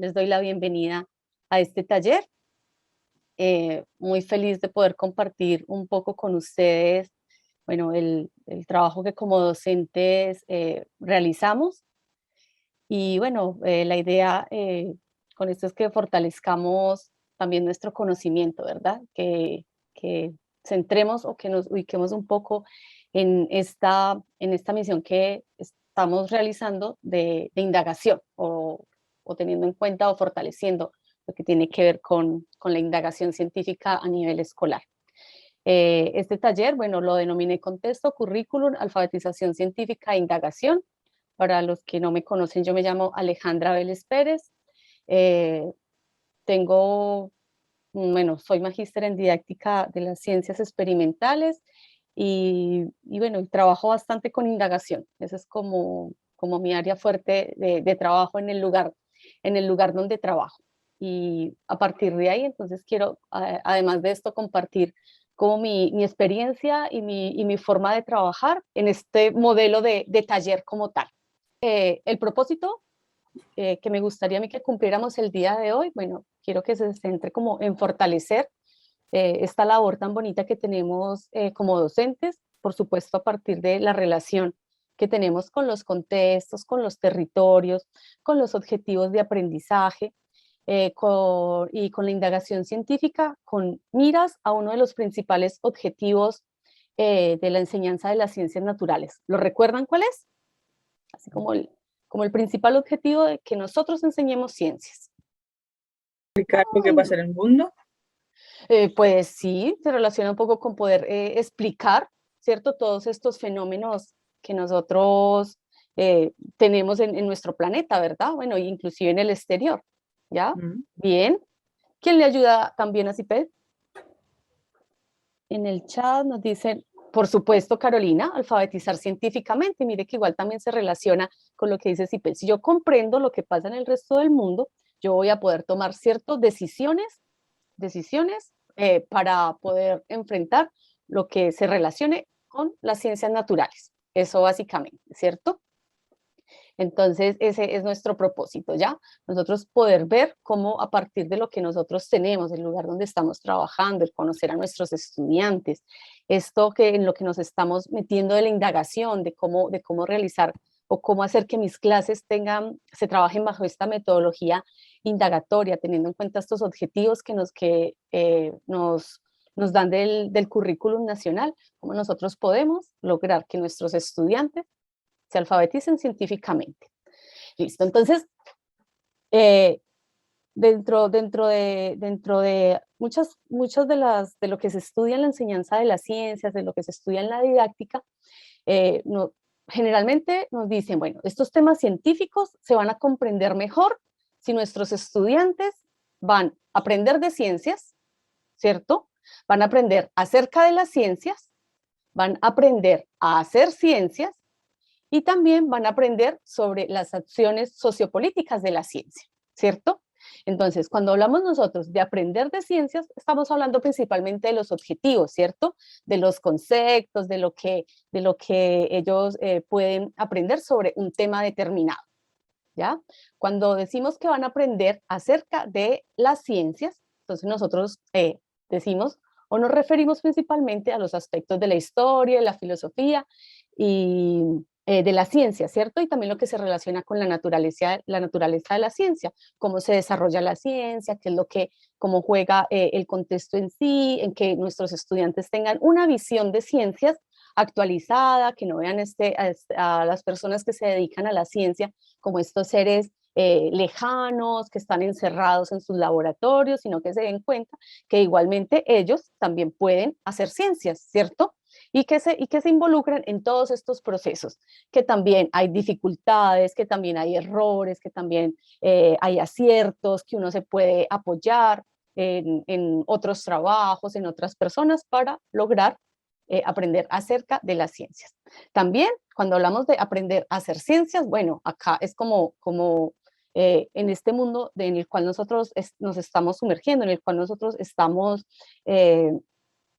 les doy la bienvenida a este taller. Muy feliz de poder compartir un poco con ustedes, bueno, el trabajo que como docentes realizamos. Y bueno, la idea con esto es que fortalezcamos también nuestro conocimiento, ¿verdad? Que centremos o que nos ubiquemos un poco en esta misión que estamos realizando de indagación o teniendo en cuenta o fortaleciendo lo que tiene que ver con la indagación científica a nivel escolar. Este taller, bueno, lo denominé Contexto, Currículum, Alfabetización Científica e Indagación. Para los que no me conocen, yo me llamo Alejandra Vélez Pérez. Eh, tengo, bueno, soy magíster en didáctica de las ciencias experimentales y bueno, trabajo bastante con indagación. Esa es como mi área fuerte de trabajo en el lugar donde trabajo. Y a partir de ahí, entonces quiero, además de esto, compartir como mi experiencia y mi forma de trabajar en este modelo de taller como tal. El propósito que me gustaría a mí que cumpliéramos el día de hoy, bueno, quiero que se centre como en fortalecer esta labor tan bonita que tenemos como docentes, por supuesto a partir de la relación que tenemos con los contextos, con los territorios, con los objetivos de aprendizaje y con la indagación científica, con miras a uno de los principales objetivos de la enseñanza de las ciencias naturales. ¿Lo recuerdan cuál es? Así como el principal objetivo de que nosotros enseñemos ciencias. Explicar lo que pasa en el mundo. Pues sí, se relaciona un poco con poder explicar, ¿cierto? Todos estos fenómenos que nosotros tenemos en nuestro planeta, ¿verdad? Bueno, inclusive en el exterior, ¿ya? Mm. Bien. ¿Quién le ayuda también a CIPED? En el chat nos dicen, por supuesto, Carolina, alfabetizar científicamente. Mire que igual también se relaciona con lo que dice CIPED. Si yo comprendo lo que pasa en el resto del mundo, yo voy a poder tomar ciertas decisiones para poder enfrentar lo que se relacione con las ciencias naturales. Eso básicamente, ¿cierto? Entonces, ese es nuestro propósito, ¿ya? Nosotros poder ver cómo a partir de lo que nosotros tenemos, el lugar donde estamos trabajando, el conocer a nuestros estudiantes, esto que en lo que nos estamos metiendo de la indagación, de cómo realizar o cómo hacer que mis clases se trabajen bajo esta metodología indagatoria, teniendo en cuenta estos objetivos nos dan del currículum nacional, cómo nosotros podemos lograr que nuestros estudiantes se alfabeticen científicamente. Listo, entonces, eh, dentro de muchas de lo que se estudia en la enseñanza de las ciencias, de lo que se estudia en la didáctica, no, generalmente nos dicen, bueno, estos temas científicos se van a comprender mejor si nuestros estudiantes van a aprender de ciencias, ¿cierto? Van a aprender acerca de las ciencias, van a aprender a hacer ciencias y también van a aprender sobre las acciones sociopolíticas de la ciencia, ¿cierto? Entonces, cuando hablamos nosotros de aprender de ciencias, estamos hablando principalmente de los objetivos, ¿cierto? De los conceptos, de lo que ellos pueden aprender sobre un tema determinado, ¿ya? Cuando decimos que van a aprender acerca de las ciencias, entonces nosotros decimos o nos referimos principalmente a los aspectos de la historia, de la filosofía y de la ciencia, ¿cierto? Y también lo que se relaciona con la naturaleza de la ciencia, cómo se desarrolla la ciencia, qué es lo que, cómo juega el contexto en sí, en que nuestros estudiantes tengan una visión de ciencias actualizada, que no vean a las personas que se dedican a la ciencia como estos seres lejanos, que están encerrados en sus laboratorios, sino que se den cuenta que igualmente ellos también pueden hacer ciencias, ¿cierto? Y que se involucran en todos estos procesos, que también hay dificultades, que también hay errores, que también hay aciertos, que uno se puede apoyar en otros trabajos, en otras personas para lograr aprender acerca de las ciencias. También cuando hablamos de aprender a hacer ciencias, bueno, acá es como en este mundo en el cual nosotros nos estamos sumergiendo, en el cual nosotros estamos eh,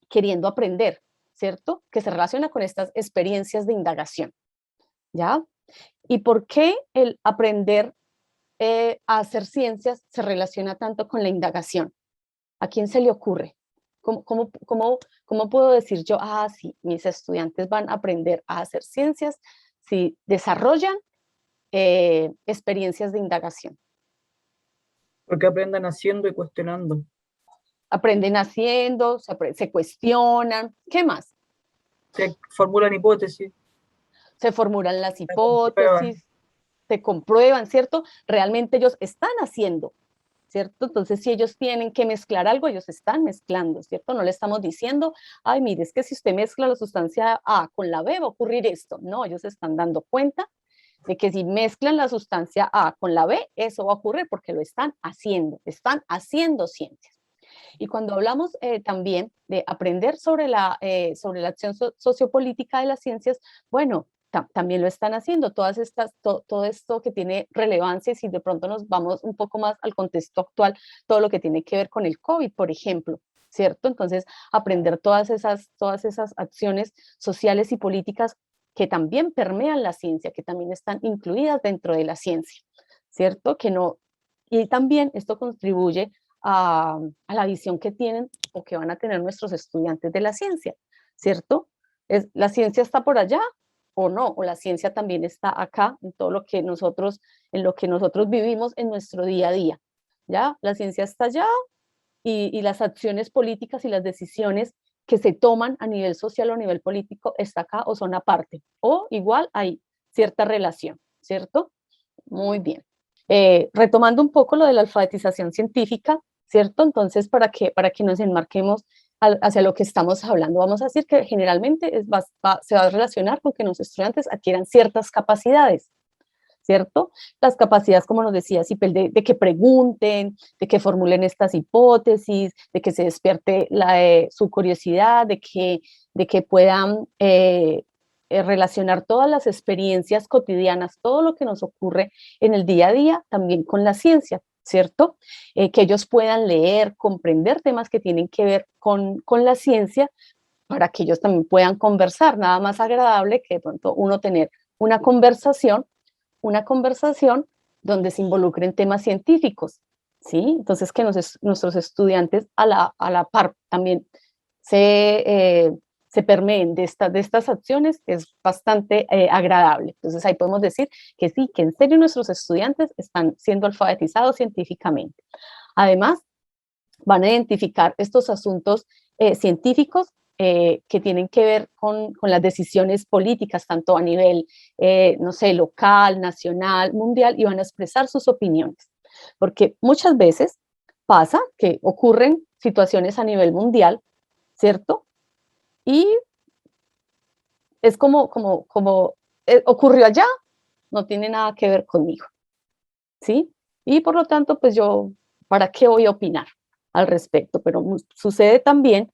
queriendo aprender, ¿cierto? Que se relaciona con estas experiencias de indagación, ¿ya? ¿Y por qué el aprender a hacer ciencias se relaciona tanto con la indagación? ¿A quién se le ocurre? ¿Cómo puedo decir yo, sí, mis estudiantes van a aprender a hacer ciencias si desarrollan experiencias de indagación? Porque aprendan haciendo y cuestionando. Aprenden haciendo, se cuestionan, ¿qué más? Se formulan hipótesis, Se formulan las las comprueban. hipótesis, se comprueban, ¿cierto? Realmente ellos están haciendo, ¿cierto? Entonces, si ellos tienen que mezclar algo, ellos están mezclando, ¿cierto? No le estamos diciendo, ay, mire, es que si usted mezcla la sustancia A con la B va a ocurrir esto. No, ellos se están dando cuenta de que si mezclan la sustancia A con la B, eso va a ocurrir porque lo están haciendo ciencias. Y cuando hablamos también de aprender sobre la acción sociopolítica de las ciencias, bueno, también lo están haciendo, todo esto que tiene relevancia, y si de pronto nos vamos un poco más al contexto actual, todo lo que tiene que ver con el COVID, por ejemplo, ¿cierto? Entonces, aprender todas esas acciones sociales y políticas que también permean la ciencia, que también están incluidas dentro de la ciencia, ¿cierto? Y también esto contribuye a la visión que tienen o que van a tener nuestros estudiantes de la ciencia, ¿cierto? ¿La ciencia está por allá o no? ¿O la ciencia también está acá en todo en lo que nosotros vivimos en nuestro día a día? ¿Ya? La ciencia está allá y las acciones políticas y las decisiones que se toman a nivel social o a nivel político está acá o son aparte. O igual hay cierta relación, ¿cierto? Muy bien. Retomando un poco lo de la alfabetización científica, ¿cierto? Entonces, para que nos enmarquemos hacia lo que estamos hablando, vamos a decir que generalmente se va a relacionar con que los estudiantes adquieran ciertas capacidades, ¿cierto? Las capacidades, como nos decía Sipel, de que pregunten, de que formulen estas hipótesis, de que se despierte su curiosidad, de que puedan relacionar todas las experiencias cotidianas, todo lo que nos ocurre en el día a día, también con la ciencia, ¿cierto? Que ellos puedan leer, comprender temas que tienen que ver con la ciencia, para que ellos también puedan conversar. Nada más agradable que de pronto uno tener una conversación una conversación donde se involucren temas científicos, ¿sí? Entonces, que nuestros estudiantes a la par también se, eh, se permeen de estas acciones es bastante agradable. Entonces, ahí podemos decir que sí, que en serio nuestros estudiantes están siendo alfabetizados científicamente. Además, van a identificar estos asuntos científicos que tienen que ver con las decisiones políticas, tanto a nivel, no sé, local, nacional, mundial, y van a expresar sus opiniones. Porque muchas veces pasa que ocurren situaciones a nivel mundial, ¿cierto? Y es como ocurrió allá, no tiene nada que ver conmigo, ¿sí? Y por lo tanto, pues yo, ¿para qué voy a opinar al respecto? Pero sucede también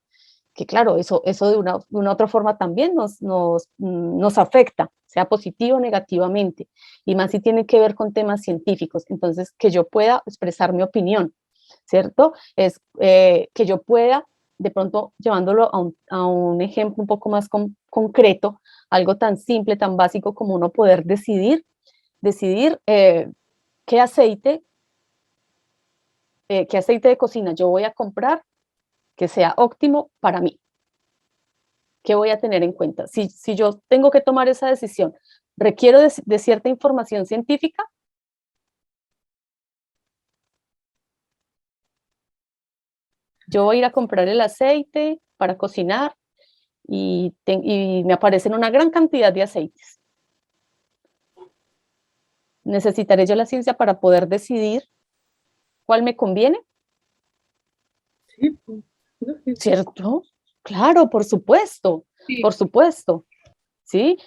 que claro, eso de una otra forma también nos afecta, sea positivo o negativamente, y más si tiene que ver con temas científicos. Entonces, que yo pueda expresar mi opinión, ¿cierto? Es que yo pueda, de pronto, llevándolo a un ejemplo un poco más concreto, algo tan simple, tan básico como uno poder decidir qué aceite, qué aceite de cocina yo voy a comprar que sea óptimo para mí. ¿Qué voy a tener en cuenta? Si yo tengo que tomar esa decisión, ¿requiero de cierta información científica? Yo voy a ir a comprar el aceite para cocinar y me aparecen una gran cantidad de aceites. ¿Necesitaré yo la ciencia para poder decidir cuál me conviene? Sí, pues, lógico. ¿Cierto? Claro, por supuesto, Sí, por supuesto. ¿Sí?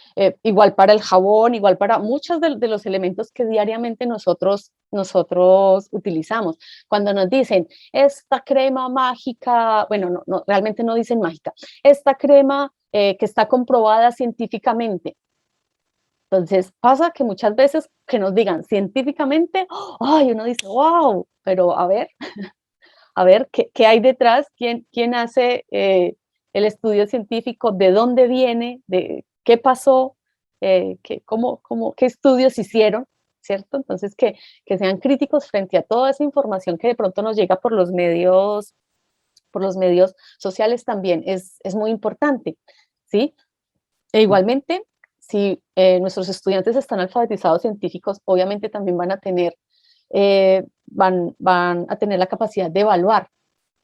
Igual para el jabón, igual para muchos de los elementos que diariamente nosotros utilizamos. Cuando nos dicen, esta crema mágica, bueno, realmente no dicen mágica, esta crema que está comprobada científicamente. Entonces pasa que muchas veces que nos digan científicamente, ay, uno dice, wow, pero a ver qué hay detrás, quién hace el estudio científico, de dónde viene, de qué pasó, qué estudios hicieron, ¿cierto? Entonces, que sean críticos frente a toda esa información que de pronto nos llega por los medios sociales también es muy importante, ¿sí? E igualmente, si nuestros estudiantes están alfabetizados científicos, obviamente también van a tener la capacidad de evaluar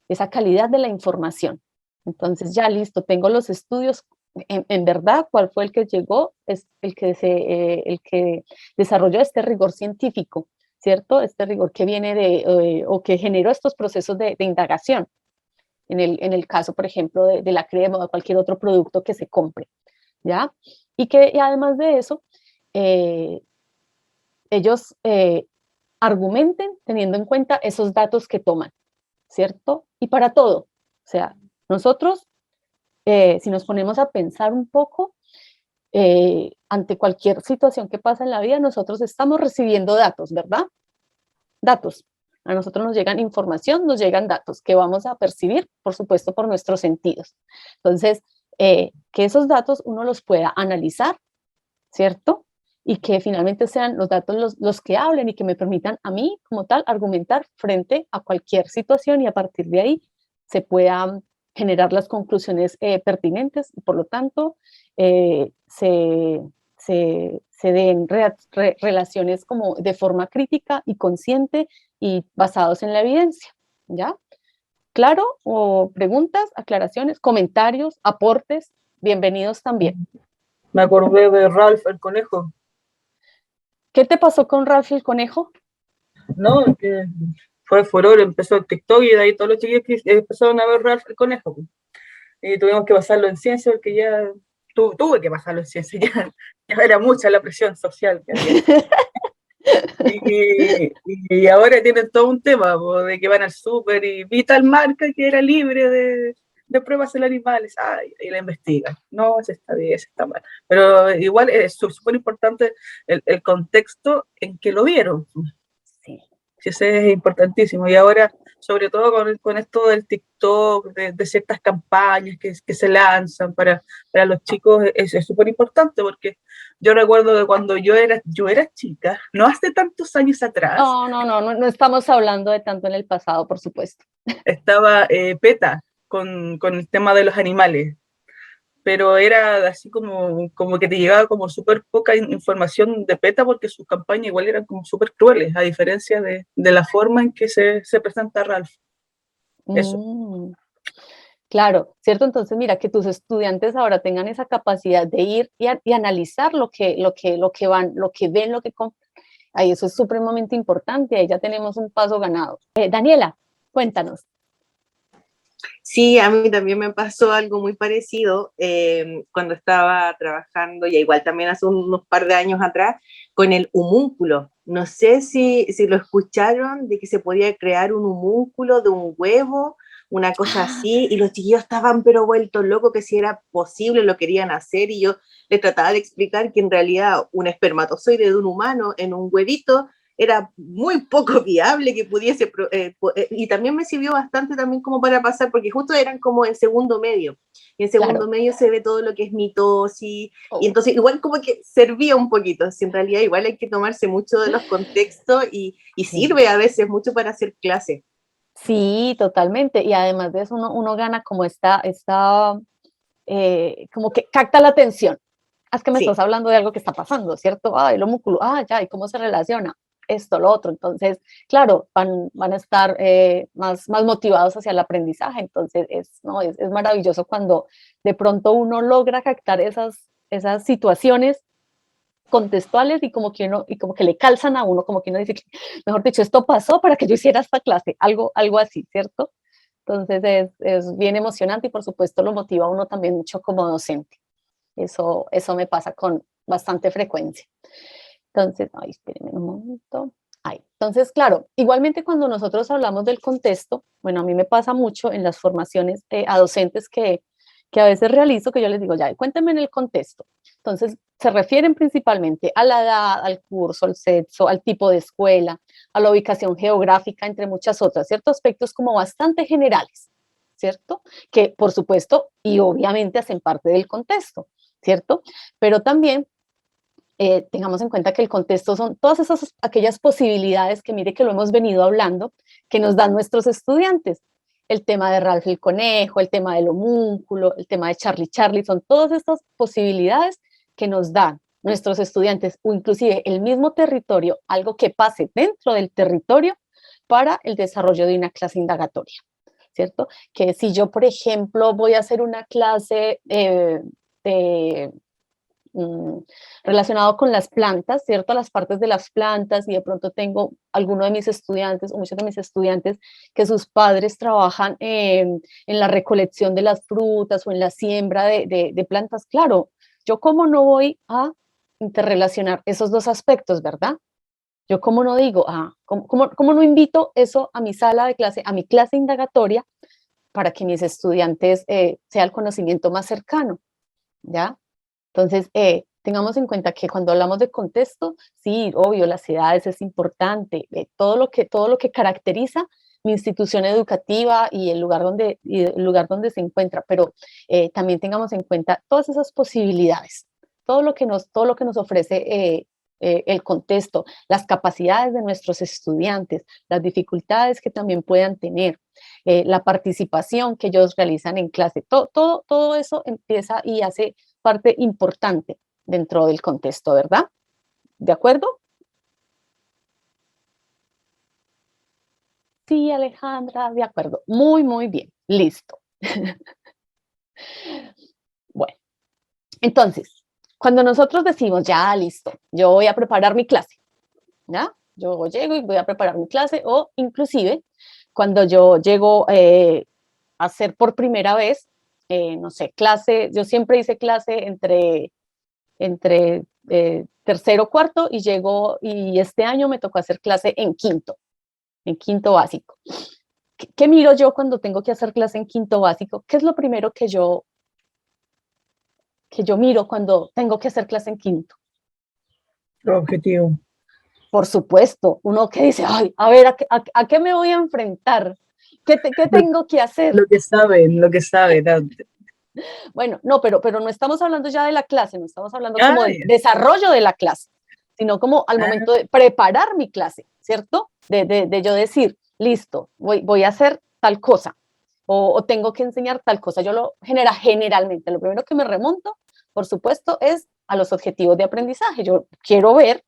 esa calidad de la información. Entonces, ya listo, tengo los estudios, en verdad, cuál fue el que llegó, es el que desarrolló este rigor científico, ¿cierto? Este rigor que viene o que generó estos procesos de indagación, en el caso, por ejemplo, de la crema o de cualquier otro producto que se compre, ¿ya? Y además de eso, eh, ellos argumenten teniendo en cuenta esos datos que toman, ¿cierto? Y para todo, o sea, nosotros, si nos ponemos a pensar un poco, ante cualquier situación que pasa en la vida, nosotros estamos recibiendo datos, ¿verdad? Datos. A nosotros nos llegan información, nos llegan datos que vamos a percibir, por supuesto, por nuestros sentidos. Entonces, que esos datos uno los pueda analizar, ¿cierto? Y que finalmente sean los datos los que hablen y que me permitan a mí, como tal, argumentar frente a cualquier situación y a partir de ahí se puedan generar las conclusiones pertinentes y por lo tanto se den relaciones como de forma crítica y consciente y basados en la evidencia, ¿ya? Claro, o preguntas, aclaraciones, comentarios, aportes, bienvenidos también. Me acordé de Ralph el conejo, ¿Qué te pasó con Ralph el conejo? ¿no? Que fue furor, empezó el TikTok y de ahí todos los chiquillos que empezaron a ver Ralph el conejo. Y tuvimos que pasarlo en ciencia porque ya tuve que pasarlo en ciencia, ya era mucha la presión social que había. Y ahora tienen todo un tema de que van al súper y vi tal marca que era libre de pruebas en animales. Ay, y la investigan. No, ese está bien, ese está mal. Pero igual es súper importante el contexto en que lo vieron. Sí. Sí, ese es importantísimo. Y ahora, sobre todo con esto del TikTok, de ciertas campañas que se lanzan para los chicos, es súper importante porque yo recuerdo de cuando yo era chica, no hace tantos años atrás, No estamos hablando de tanto en el pasado, por supuesto. estaba PETA con el tema de los animales, pero era así como que te llegaba como súper poca información de PETA porque sus campañas igual eran como súper crueles, a diferencia de la forma en que se presenta Ralph. Eso. Mm, claro, ¿cierto? Entonces, mira, que tus estudiantes ahora tengan esa capacidad de ir y analizar lo que ven, lo que compran. Ahí eso es supremamente importante, ahí ya tenemos un paso ganado. Daniela, cuéntanos. Sí, a mí también me pasó algo muy parecido cuando estaba trabajando, y igual también hace unos par de años atrás, con el homúnculo. No sé si lo escucharon, de que se podía crear un homúnculo de un huevo, una cosa Ah, así, y los chiquillos estaban pero vueltos locos que si era posible, lo querían hacer, y yo les trataba de explicar que en realidad un espermatozoide de un humano en un huevito era muy poco viable que pudiese, y también me sirvió bastante también como para pasar, porque justo eran como en segundo medio, y en segundo claro. medio se ve todo lo que es mitosis, y Oh, entonces igual como que servía un poquito, si en realidad igual hay que tomarse mucho de los contextos, y sí. sirve a veces mucho para hacer clase. Sí, totalmente. Y además de eso, uno gana como como que capta la atención. Es que me estás Sí, hablando de algo que está pasando, ¿cierto? Ah, el homúnculo, ya, ¿y cómo se relaciona? Esto, lo otro. Entonces, claro, van a estar más motivados hacia el aprendizaje. Entonces, no, es maravilloso cuando de pronto uno logra captar esas situaciones contextuales y como que le calzan a uno, como que uno dice, mejor dicho, esto pasó para que yo hiciera esta clase, algo así, ¿cierto? Entonces es bien emocionante y por supuesto lo motiva a uno también mucho como docente. Eso me pasa con bastante frecuencia. Entonces, ay, espérenme un momento. Ay, entonces, claro, igualmente cuando nosotros hablamos del contexto, bueno, a mí me pasa mucho en las formaciones a docentes que a veces realizo, que yo les digo, ya, cuéntenme en el contexto. Entonces, se refieren principalmente a la edad, al curso, al sexo, al tipo de escuela, a la ubicación geográfica, entre muchas otras, ciertos aspectos como bastante generales, ¿cierto? Que por supuesto y obviamente hacen parte del contexto, ¿cierto? Pero también tengamos en cuenta que el contexto son todas aquellas posibilidades que mire que lo hemos venido hablando, que nos dan nuestros estudiantes. El tema de Ralph el conejo, el tema del homúnculo, el tema de Charlie Charlie, son todas estas posibilidades que nos dan nuestros estudiantes, o inclusive el mismo territorio, algo que pase dentro del territorio para el desarrollo de una clase indagatoria, ¿cierto? Que si yo, por ejemplo, voy a hacer una clase de relacionado con las plantas, ¿cierto? Las partes de las plantas, y de pronto tengo alguno de mis estudiantes o muchos de mis estudiantes que sus padres trabajan en la recolección de las frutas o en la siembra de plantas. Claro, yo cómo no voy a interrelacionar esos dos aspectos, ¿verdad? Yo cómo no digo, ¿cómo no invito eso a mi sala de clase, a mi clase indagatoria, para que mis estudiantes sea el conocimiento más cercano, ¿ya? Entonces, tengamos en cuenta que cuando hablamos de contexto, sí, obvio, las edades es importante, todo lo que caracteriza mi institución educativa y el lugar donde se encuentra, pero también tengamos en cuenta todas esas posibilidades, todo lo que nos ofrece el contexto, las capacidades de nuestros estudiantes, las dificultades que también puedan tener, la participación que ellos realizan en clase, todo eso empieza y hace parte importante dentro del contexto, ¿verdad? ¿De acuerdo? Sí, Alejandra, de acuerdo. Muy, muy bien. Listo. Bueno, entonces, cuando nosotros decimos, ya, listo, yo voy a preparar mi clase, ¿ya? Yo llego y voy a preparar mi clase, o inclusive cuando yo llego a hacer por primera vez, no sé, clase, yo siempre hice clase entre tercero, cuarto, y este año me tocó hacer clase en quinto básico. ¿Qué miro yo cuando tengo que hacer clase en quinto básico? ¿Qué es lo primero que yo miro cuando tengo que hacer clase en quinto? Objetivo. Por supuesto, uno que dice, ay, a ver, ¿a qué me voy a enfrentar? ¿Qué tengo que hacer? Lo que saben antes. Bueno, no, pero no estamos hablando ya de la clase, no estamos hablando como Ah, del ya. desarrollo de la clase, sino como al Ah, momento de preparar mi clase, ¿cierto? De yo decir, listo, voy a hacer tal cosa, o tengo que enseñar tal cosa. Yo generalmente, lo primero que me remonto, por supuesto, es a los objetivos de aprendizaje. Yo quiero ver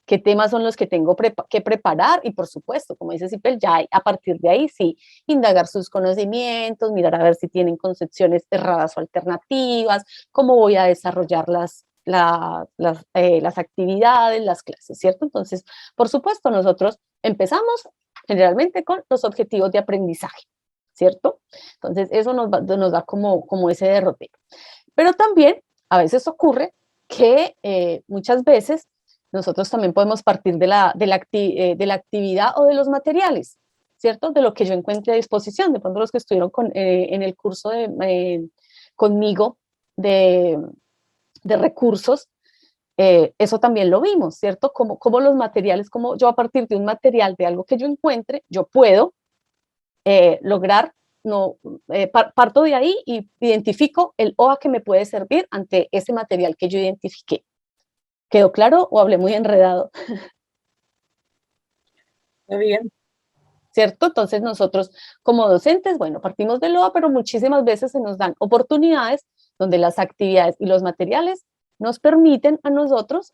qué temas son los que tengo que preparar, y por supuesto, como dice Cipel, ya a partir de ahí sí, indagar sus conocimientos, mirar a ver si tienen concepciones erradas o alternativas, cómo voy a desarrollar las actividades, las clases, ¿cierto? Entonces, por supuesto, nosotros empezamos generalmente con los objetivos de aprendizaje, ¿cierto? Entonces, eso nos da como ese derrotero. Pero también a veces ocurre que muchas veces nosotros también podemos partir de la actividad o de los materiales, ¿cierto? De lo que yo encuentre a disposición. De pronto los que estuvieron en el curso conmigo de recursos, eso también lo vimos, ¿cierto? Como los materiales, como yo a partir de un material, de algo que yo encuentre, yo puedo lograr, no, parto de ahí y identifico el OA que me puede servir ante ese material que yo identifiqué. ¿Quedó claro o hablé muy enredado? está bien. ¿Cierto? Entonces nosotros como docentes, bueno, partimos del OA, pero muchísimas veces se nos dan oportunidades donde las actividades y los materiales nos permiten a nosotros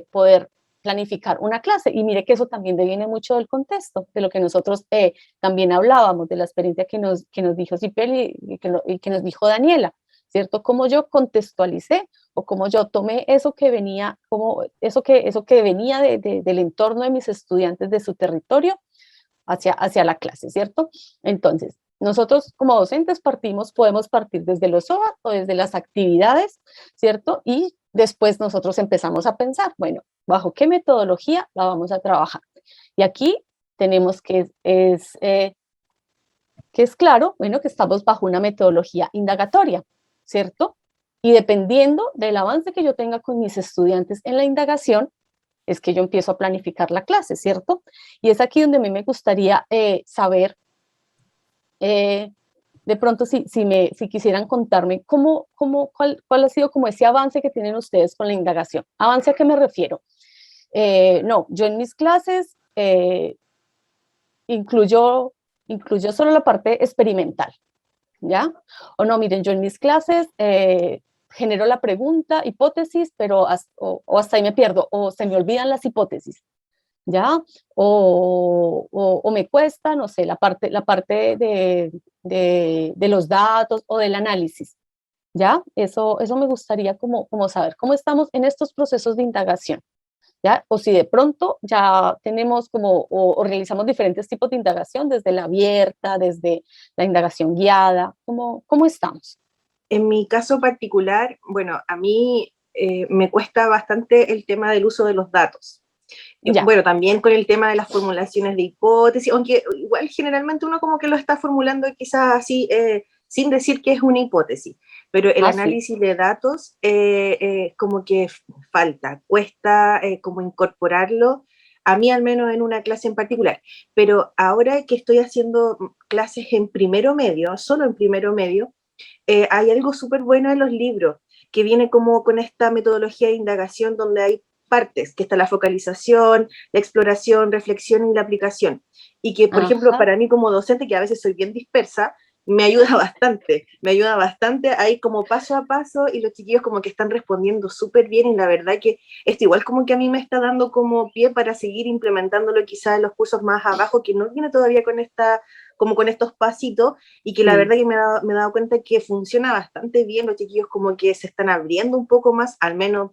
poder planificar una clase. Y mire que eso también deviene mucho del contexto, de lo que nosotros también hablábamos, de la experiencia que nos dijo Cipel y que nos dijo Daniela, ¿cierto? Cómo yo contextualicé o cómo yo tomé eso que venía, eso que venía del entorno de mis estudiantes, de su territorio, hacia la clase, ¿cierto? Entonces, nosotros como docentes podemos partir desde los OA o desde las actividades, ¿cierto? Y después nosotros empezamos a pensar, bueno, ¿bajo qué metodología la vamos a trabajar? Y aquí tenemos que es claro, bueno, que estamos bajo una metodología indagatoria, ¿cierto? Y dependiendo del avance que yo tenga con mis estudiantes en la indagación, es que yo empiezo a planificar la clase, ¿cierto? Y es aquí donde a mí me gustaría saber de pronto si quisieran contarme cuál ha sido como ese avance que tienen ustedes con la indagación. ¿Avance a qué me refiero? No, yo en mis clases incluyo solo la parte experimental, ¿ya? O no, miren, yo en mis clases genero la pregunta, hipótesis, pero o hasta ahí me pierdo, o se me olvidan las hipótesis, ¿ya? O me cuesta, no sé, la parte de los datos o del análisis, ¿ya? Eso me gustaría como saber cómo estamos en estos procesos de indagación, ¿ya? O si de pronto ya tenemos o realizamos diferentes tipos de indagación, desde la abierta, desde la indagación guiada, ¿cómo estamos? En mi caso particular, bueno, a mí me cuesta bastante el tema del uso de los datos. Ya, Bueno, también con el tema de las formulaciones de hipótesis, aunque igual generalmente uno como que lo está formulando quizás así, sin decir que es una hipótesis, pero el sí, análisis de datos como que cuesta como incorporarlo, a mí al menos en una clase en particular. Pero ahora que estoy haciendo clases en primero medio, solo en primero medio, hay algo súper bueno en los libros, que viene como con esta metodología de indagación donde hay partes, que está la focalización, la exploración, reflexión y la aplicación. Y que, por ejemplo, ajá, para mí como docente, que a veces soy bien dispersa, me ayuda bastante a ir como paso a paso y los chiquillos como que están respondiendo súper bien y la verdad que esto igual como que a mí me está dando como pie para seguir implementándolo quizás en los cursos más abajo que no viene todavía con como con estos pasitos y que la mm, verdad que me he dado cuenta que funciona bastante bien, los chiquillos como que se están abriendo un poco más, al menos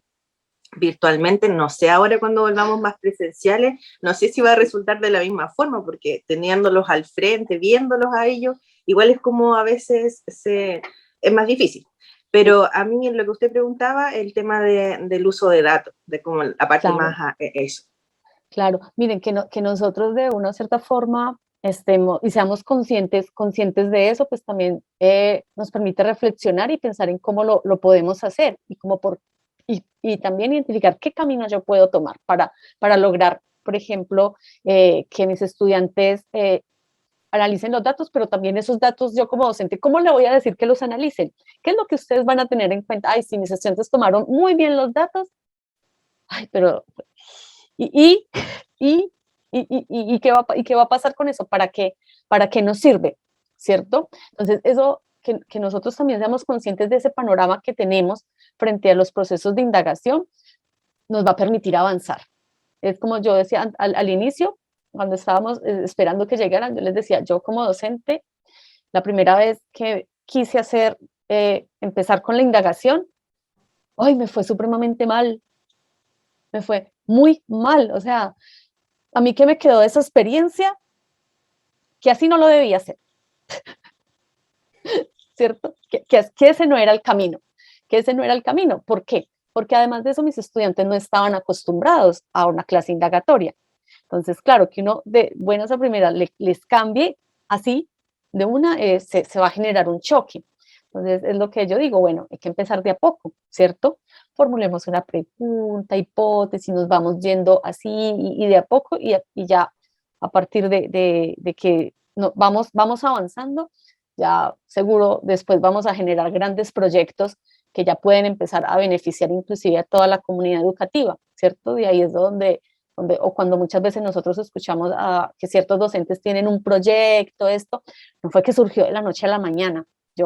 virtualmente, no sé ahora cuando volvamos más presenciales, no sé si va a resultar de la misma forma, porque teniéndolos al frente, viéndolos a ellos, igual es como a veces es más difícil. sí, Pero a mí lo que usted preguntaba, el tema del uso de datos, de como la parte claro. más eso. Claro, miren, que nosotros de una cierta forma estemos y seamos conscientes de eso, pues también nos permite reflexionar y pensar en cómo lo podemos hacer y también identificar qué camino yo puedo tomar para lograr, por ejemplo, que mis estudiantes analicen los datos, pero también esos datos yo como docente, ¿cómo le voy a decir que los analicen? ¿Qué es lo que ustedes van a tener en cuenta? Ay, si mis estudiantes tomaron muy bien los datos, ay, pero y, y, qué va a pasar con eso? ¿Para qué nos sirve? ¿Cierto? Entonces, eso, que nosotros también seamos conscientes de ese panorama que tenemos frente a los procesos de indagación, nos va a permitir avanzar. Es como yo decía al inicio, cuando estábamos esperando que llegaran, yo les decía, yo como docente, la primera vez que quise empezar con la indagación, ¡ay! Me fue supremamente mal, me fue muy mal, o sea, a mí que me quedó de esa experiencia, que así no lo debía hacer, ¿cierto? Que ese no era el camino, que ese no era el camino. ¿Por qué? Porque además de eso mis estudiantes no estaban acostumbrados a una clase indagatoria. Entonces, claro, que uno de buenas a primeras les cambie así, de una, se va a generar un choque. Entonces, es lo que yo digo, bueno, hay que empezar de a poco, ¿cierto? Formulemos una pregunta, hipótesis, nos vamos yendo así y de a poco y ya a partir de que vamos avanzando, ya seguro después vamos a generar grandes proyectos que ya pueden empezar a beneficiar inclusive a toda la comunidad educativa, ¿cierto? De ahí es o cuando muchas veces nosotros escuchamos que ciertos docentes tienen un proyecto, esto, no fue que surgió de la noche a la mañana. Si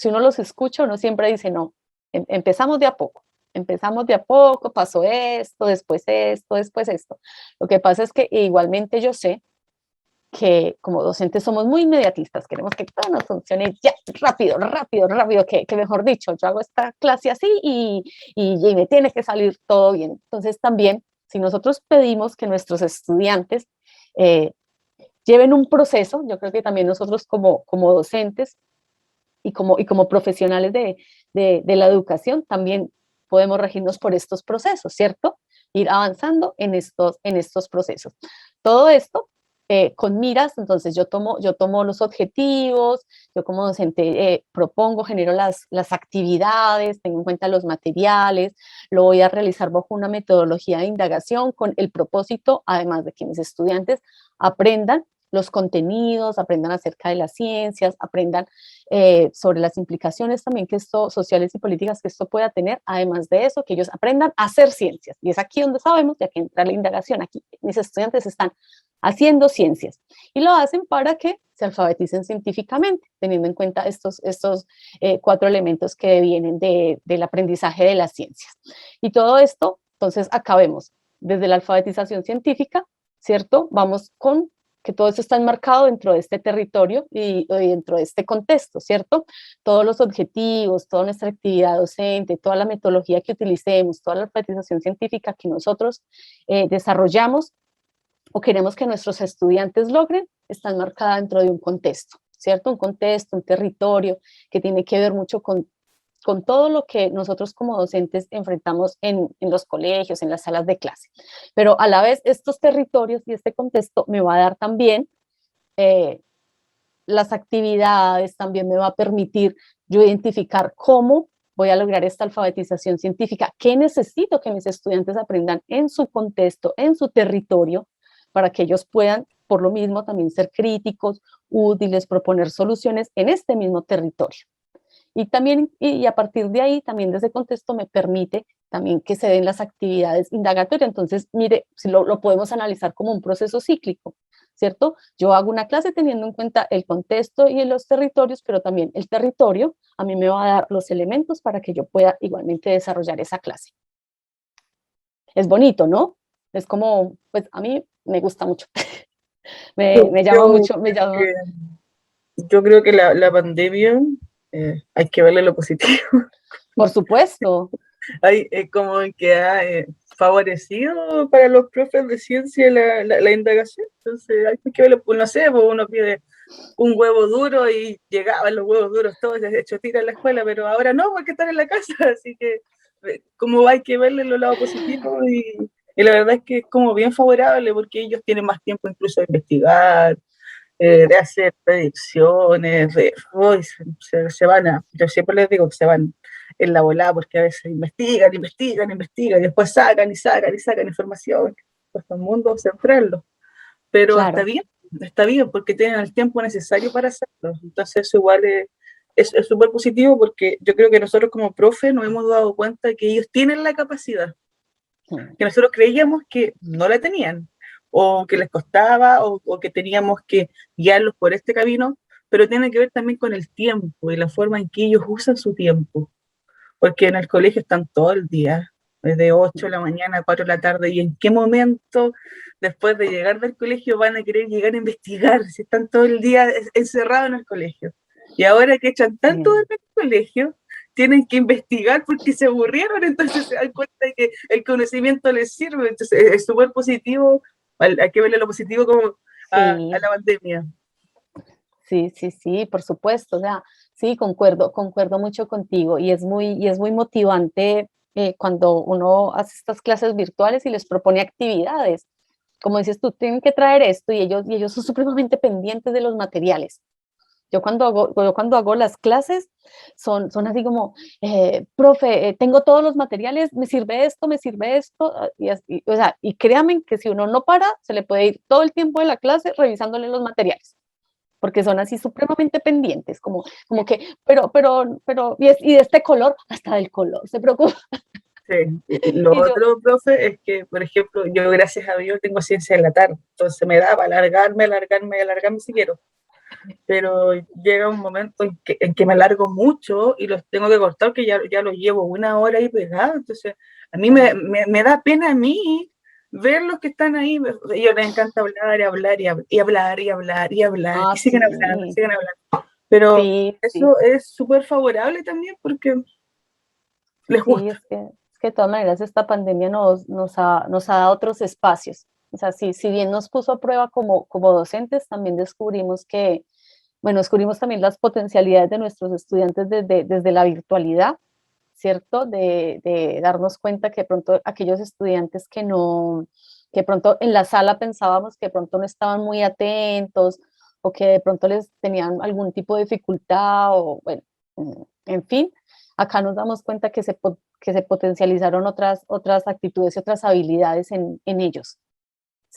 uno los escucha, uno siempre dice, no, empezamos de a poco, pasó esto, después esto. Lo que pasa es que igualmente yo sé que como docentes somos muy inmediatistas, queremos que todo nos funcione ya, rápido, rápido, rápido, que mejor dicho, yo hago esta clase así y me tiene que salir todo bien. Entonces también, si nosotros pedimos que nuestros estudiantes eh, lleven un proceso, yo creo que también nosotros como docentes y como profesionales de la educación, también podemos regirnos por estos procesos, ¿cierto? Ir avanzando en estos procesos. Todo esto con miras, entonces yo tomo los objetivos, yo como docente propongo, genero las actividades, tengo en cuenta los materiales, lo voy a realizar bajo una metodología de indagación con el propósito, además de que mis estudiantes aprendan los contenidos, aprendan acerca de las ciencias, aprendan sobre las implicaciones también que esto, sociales y políticas que esto pueda tener, además de eso, que ellos aprendan a hacer ciencias. Y es aquí donde sabemos, ya que entra la indagación, aquí mis estudiantes están haciendo ciencias y lo hacen para que se alfabeticen científicamente, teniendo en cuenta estos 4 elementos que vienen del aprendizaje de las ciencias. Y todo esto, entonces, acabemos desde la alfabetización científica, ¿cierto? Vamos con que todo esto está enmarcado dentro de este territorio y dentro de este contexto, ¿cierto? Todos los objetivos, toda nuestra actividad docente, toda la metodología que utilicemos, toda la alfabetización científica que nosotros desarrollamos o queremos que nuestros estudiantes logren, está enmarcada dentro de un contexto, ¿cierto? Un contexto, un territorio que tiene que ver mucho con todo lo que nosotros como docentes enfrentamos en los colegios, en las salas de clase. Pero a la vez estos territorios y este contexto me va a dar también las actividades, también me va a permitir yo identificar cómo voy a lograr esta alfabetización científica, qué necesito que mis estudiantes aprendan en su contexto, en su territorio, para que ellos puedan, por lo mismo, también ser críticos, útiles, proponer soluciones en este mismo territorio. Y también, y a partir de ahí, también de ese contexto me permite también que se den las actividades indagatorias. Entonces, mire, si lo podemos analizar como un proceso cíclico, ¿cierto? Yo hago una clase teniendo en cuenta el contexto y los territorios, pero también el territorio a mí me va a dar los elementos para que yo pueda igualmente desarrollar esa clase. Es bonito, ¿no? Es como, pues a mí me gusta mucho. me llama mucho, me llama. Yo creo que la pandemia hay que verle lo positivo. Por supuesto. Hay como que ha favorecido para los profes de ciencia la indagación. Entonces hay que verlo, pues, no sé, pues uno pide un huevo duro y llegaban los huevos duros todos hechos tira en la escuela, pero ahora no, porque están en la casa, así que como hay que verle los lados positivos y la verdad es que es como bien favorable porque ellos tienen más tiempo incluso de investigar, de hacer predicciones, uy, se van yo siempre les digo que se van en la volada porque a veces investigan, y después sacan y sacan y sacan información, cuesta un mundo centrarlo, pero Claro. está bien porque tienen el tiempo necesario para hacerlo, entonces eso igual es súper positivo porque yo creo que nosotros como profe nos hemos dado cuenta que ellos tienen la capacidad, que nosotros creíamos que no la tenían, o que les costaba, o que teníamos que guiarlos por este camino, pero tiene que ver también con el tiempo y la forma en que ellos usan su tiempo, porque en el colegio están todo el día, desde 8 de la mañana a 4 de la tarde, y en qué momento después de llegar del colegio van a querer llegar a investigar, si están todo el día encerrados en el colegio. Y ahora que echan tanto del colegio, tienen que investigar porque se aburrieron, entonces se dan cuenta de que el conocimiento les sirve, entonces es súper positivo, hay que verle lo positivo como a Sí, la pandemia. sí, por supuesto, o sea, sí, concuerdo mucho contigo y es muy motivante cuando uno hace estas clases virtuales y les propone actividades. Como dices tú, tienen que traer esto y ellos son supremamente pendientes de los materiales. Yo cuando hago las clases son así como, profe, tengo todos los materiales, me sirve esto, o sea, y créanme que si uno no para, se le puede ir todo el tiempo de la clase revisándole los materiales, porque son así supremamente pendientes, como que, y de este color, hasta del color, se preocupa. Sí. Y lo Y yo, otro, profe, es que, por ejemplo, yo gracias a Dios tengo ciencia en la tarde, entonces me da para alargarme si quiero, pero llega un momento en que me alargo mucho y los tengo que cortar, que ya los llevo 1 hora ahí pegados, entonces a mí me da pena a mí ver los que están ahí, a ellos les encanta hablar y hablar y hablar y hablar y hablar y sí, siguen hablando, pero sí. eso es súper favorable también porque les Sí, gusta. es que de todas maneras esta pandemia nos ha dado otros espacios. O sea, si bien nos puso a prueba como docentes, también descubrimos también las potencialidades de nuestros estudiantes desde la virtualidad, ¿cierto? De darnos cuenta que de pronto aquellos estudiantes que pronto en la sala pensábamos que de pronto no estaban muy atentos o que de pronto les tenían algún tipo de dificultad o bueno, en fin, acá nos damos cuenta que se potencializaron otras actitudes y otras habilidades en ellos,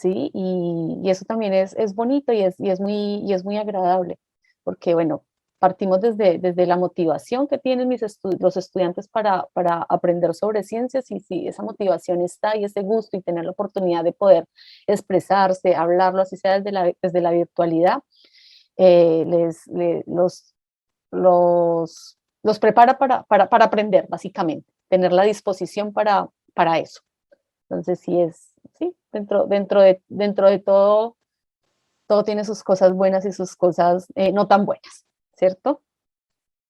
¿sí? Y eso también es bonito y es muy agradable, porque bueno, partimos desde la motivación que tienen los estudiantes para aprender sobre ciencias, y si esa motivación está y ese gusto y tener la oportunidad de poder expresarse, hablarlo, así sea desde la virtualidad, los prepara para aprender, básicamente, tener la disposición para eso. Entonces, sí, dentro de todo tiene sus cosas buenas y sus cosas no tan buenas, ¿cierto?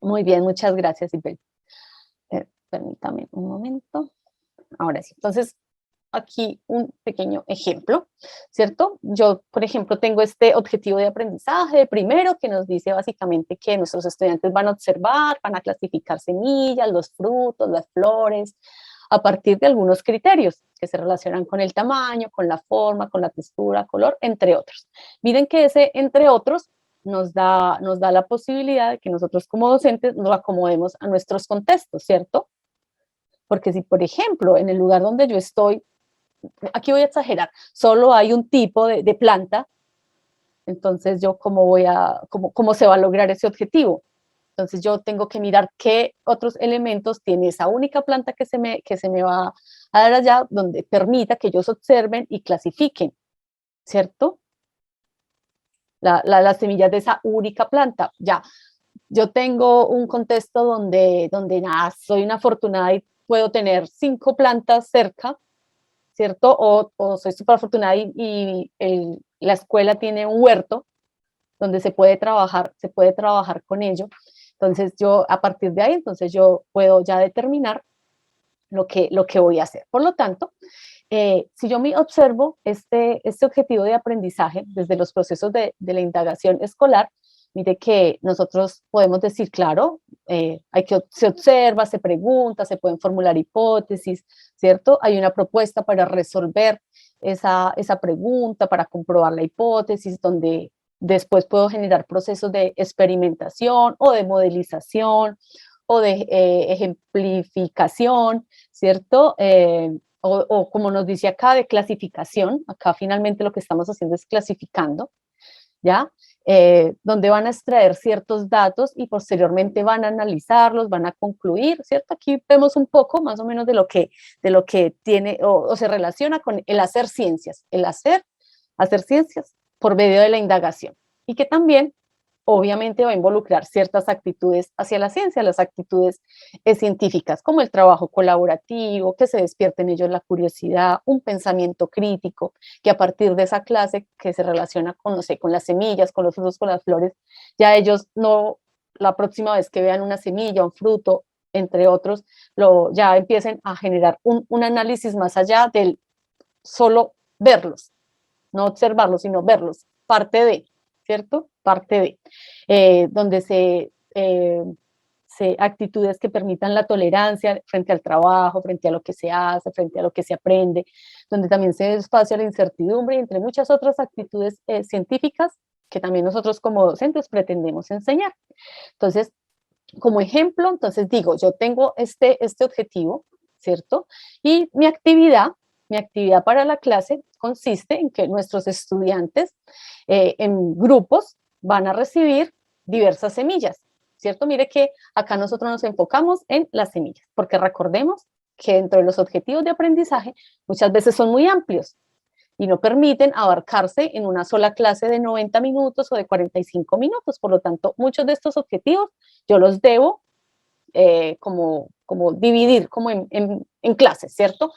Muy bien, muchas gracias, Isabel. Permítame un momento. Ahora sí, entonces, aquí un pequeño ejemplo, ¿cierto? Yo, por ejemplo, tengo este objetivo de aprendizaje primero que nos dice básicamente que nuestros estudiantes van a observar, van a clasificar semillas, los frutos, las flores, a partir de algunos criterios que se relacionan con el tamaño, con la forma, con la textura, color, entre otros. Miren que ese entre otros nos da la posibilidad de que nosotros como docentes nos acomodemos a nuestros contextos, ¿cierto? Porque si, por ejemplo, en el lugar donde yo estoy, aquí voy a exagerar, solo hay un tipo de planta, entonces yo cómo se va a lograr ese objetivo. Entonces yo tengo que mirar qué otros elementos tiene esa única planta que se me va a dar allá, donde permita que ellos observen y clasifiquen, ¿cierto? Las semillas de esa única planta. Ya, yo tengo un contexto donde nada, soy una afortunada y puedo tener 5 plantas cerca, ¿cierto? O soy súper afortunada y la escuela tiene un huerto donde se puede trabajar con ello. Entonces yo, a partir de ahí, entonces yo puedo ya determinar lo que voy a hacer. Por lo tanto, si yo me observo este objetivo de aprendizaje desde los procesos de la indagación escolar, mire que nosotros podemos decir, claro, se observa, se pregunta, se pueden formular hipótesis, ¿cierto? Hay una propuesta para resolver esa pregunta, para comprobar la hipótesis, donde después puedo generar procesos de experimentación o de modelización o de ejemplificación, ¿cierto? O como nos dice acá, de clasificación. Acá finalmente lo que estamos haciendo es clasificando, ¿ya? Donde van a extraer ciertos datos y posteriormente van a analizarlos, van a concluir, ¿cierto? Aquí vemos un poco más o menos de lo que tiene o se relaciona con el hacer ciencias, hacer ciencias por medio de la indagación, y que también obviamente va a involucrar ciertas actitudes hacia la ciencia, las actitudes científicas, como el trabajo colaborativo, que se despierte en ellos la curiosidad, un pensamiento crítico, que a partir de esa clase que se relaciona con, no sé, con las semillas, con los frutos, con las flores, ya ellos no, la próxima vez que vean una semilla, un fruto, entre otros, ya empiecen a generar un análisis más allá del solo verlos, no observarlos, sino verlos, parte de, ¿cierto? Parte de, donde actitudes que permitan la tolerancia frente al trabajo, frente a lo que se hace, frente a lo que se aprende, donde también se espacio a la incertidumbre, entre muchas otras actitudes científicas que también nosotros como docentes pretendemos enseñar. Entonces, como ejemplo, entonces digo, yo tengo este objetivo, ¿cierto? Y mi actividad para la clase consiste en que nuestros estudiantes en grupos van a recibir diversas semillas, ¿cierto? Mire que acá nosotros nos enfocamos en las semillas, porque recordemos que dentro de los objetivos de aprendizaje muchas veces son muy amplios y no permiten abarcarse en una sola clase de 90 minutos o de 45 minutos. Por lo tanto, muchos de estos objetivos yo los debo como dividir como en clases, ¿cierto?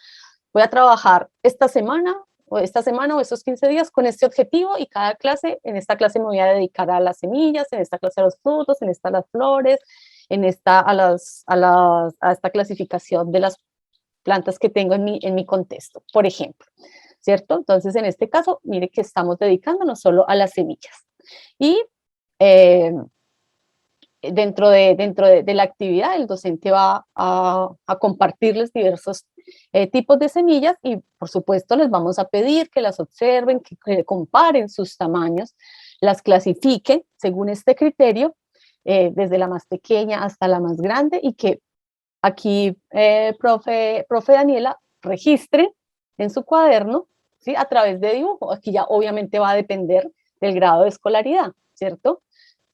Voy a trabajar esta semana o estos 15 días con este objetivo, y cada clase, en esta clase me voy a dedicar a las semillas, en esta clase a los frutos, en esta a las flores, en esta a esta clasificación de las plantas que tengo en mi contexto, por ejemplo, ¿cierto? Entonces, en este caso, mire que estamos dedicándonos solo a las semillas. Y dentro de la actividad, el docente va a compartirles diversos tipos de semillas, y por supuesto les vamos a pedir que las observen, que comparen sus tamaños, las clasifiquen según este criterio, desde la más pequeña hasta la más grande, y que aquí, profe Daniela, registre en su cuaderno, ¿sí? A través de dibujo. Aquí ya obviamente va a depender del grado de escolaridad, ¿cierto?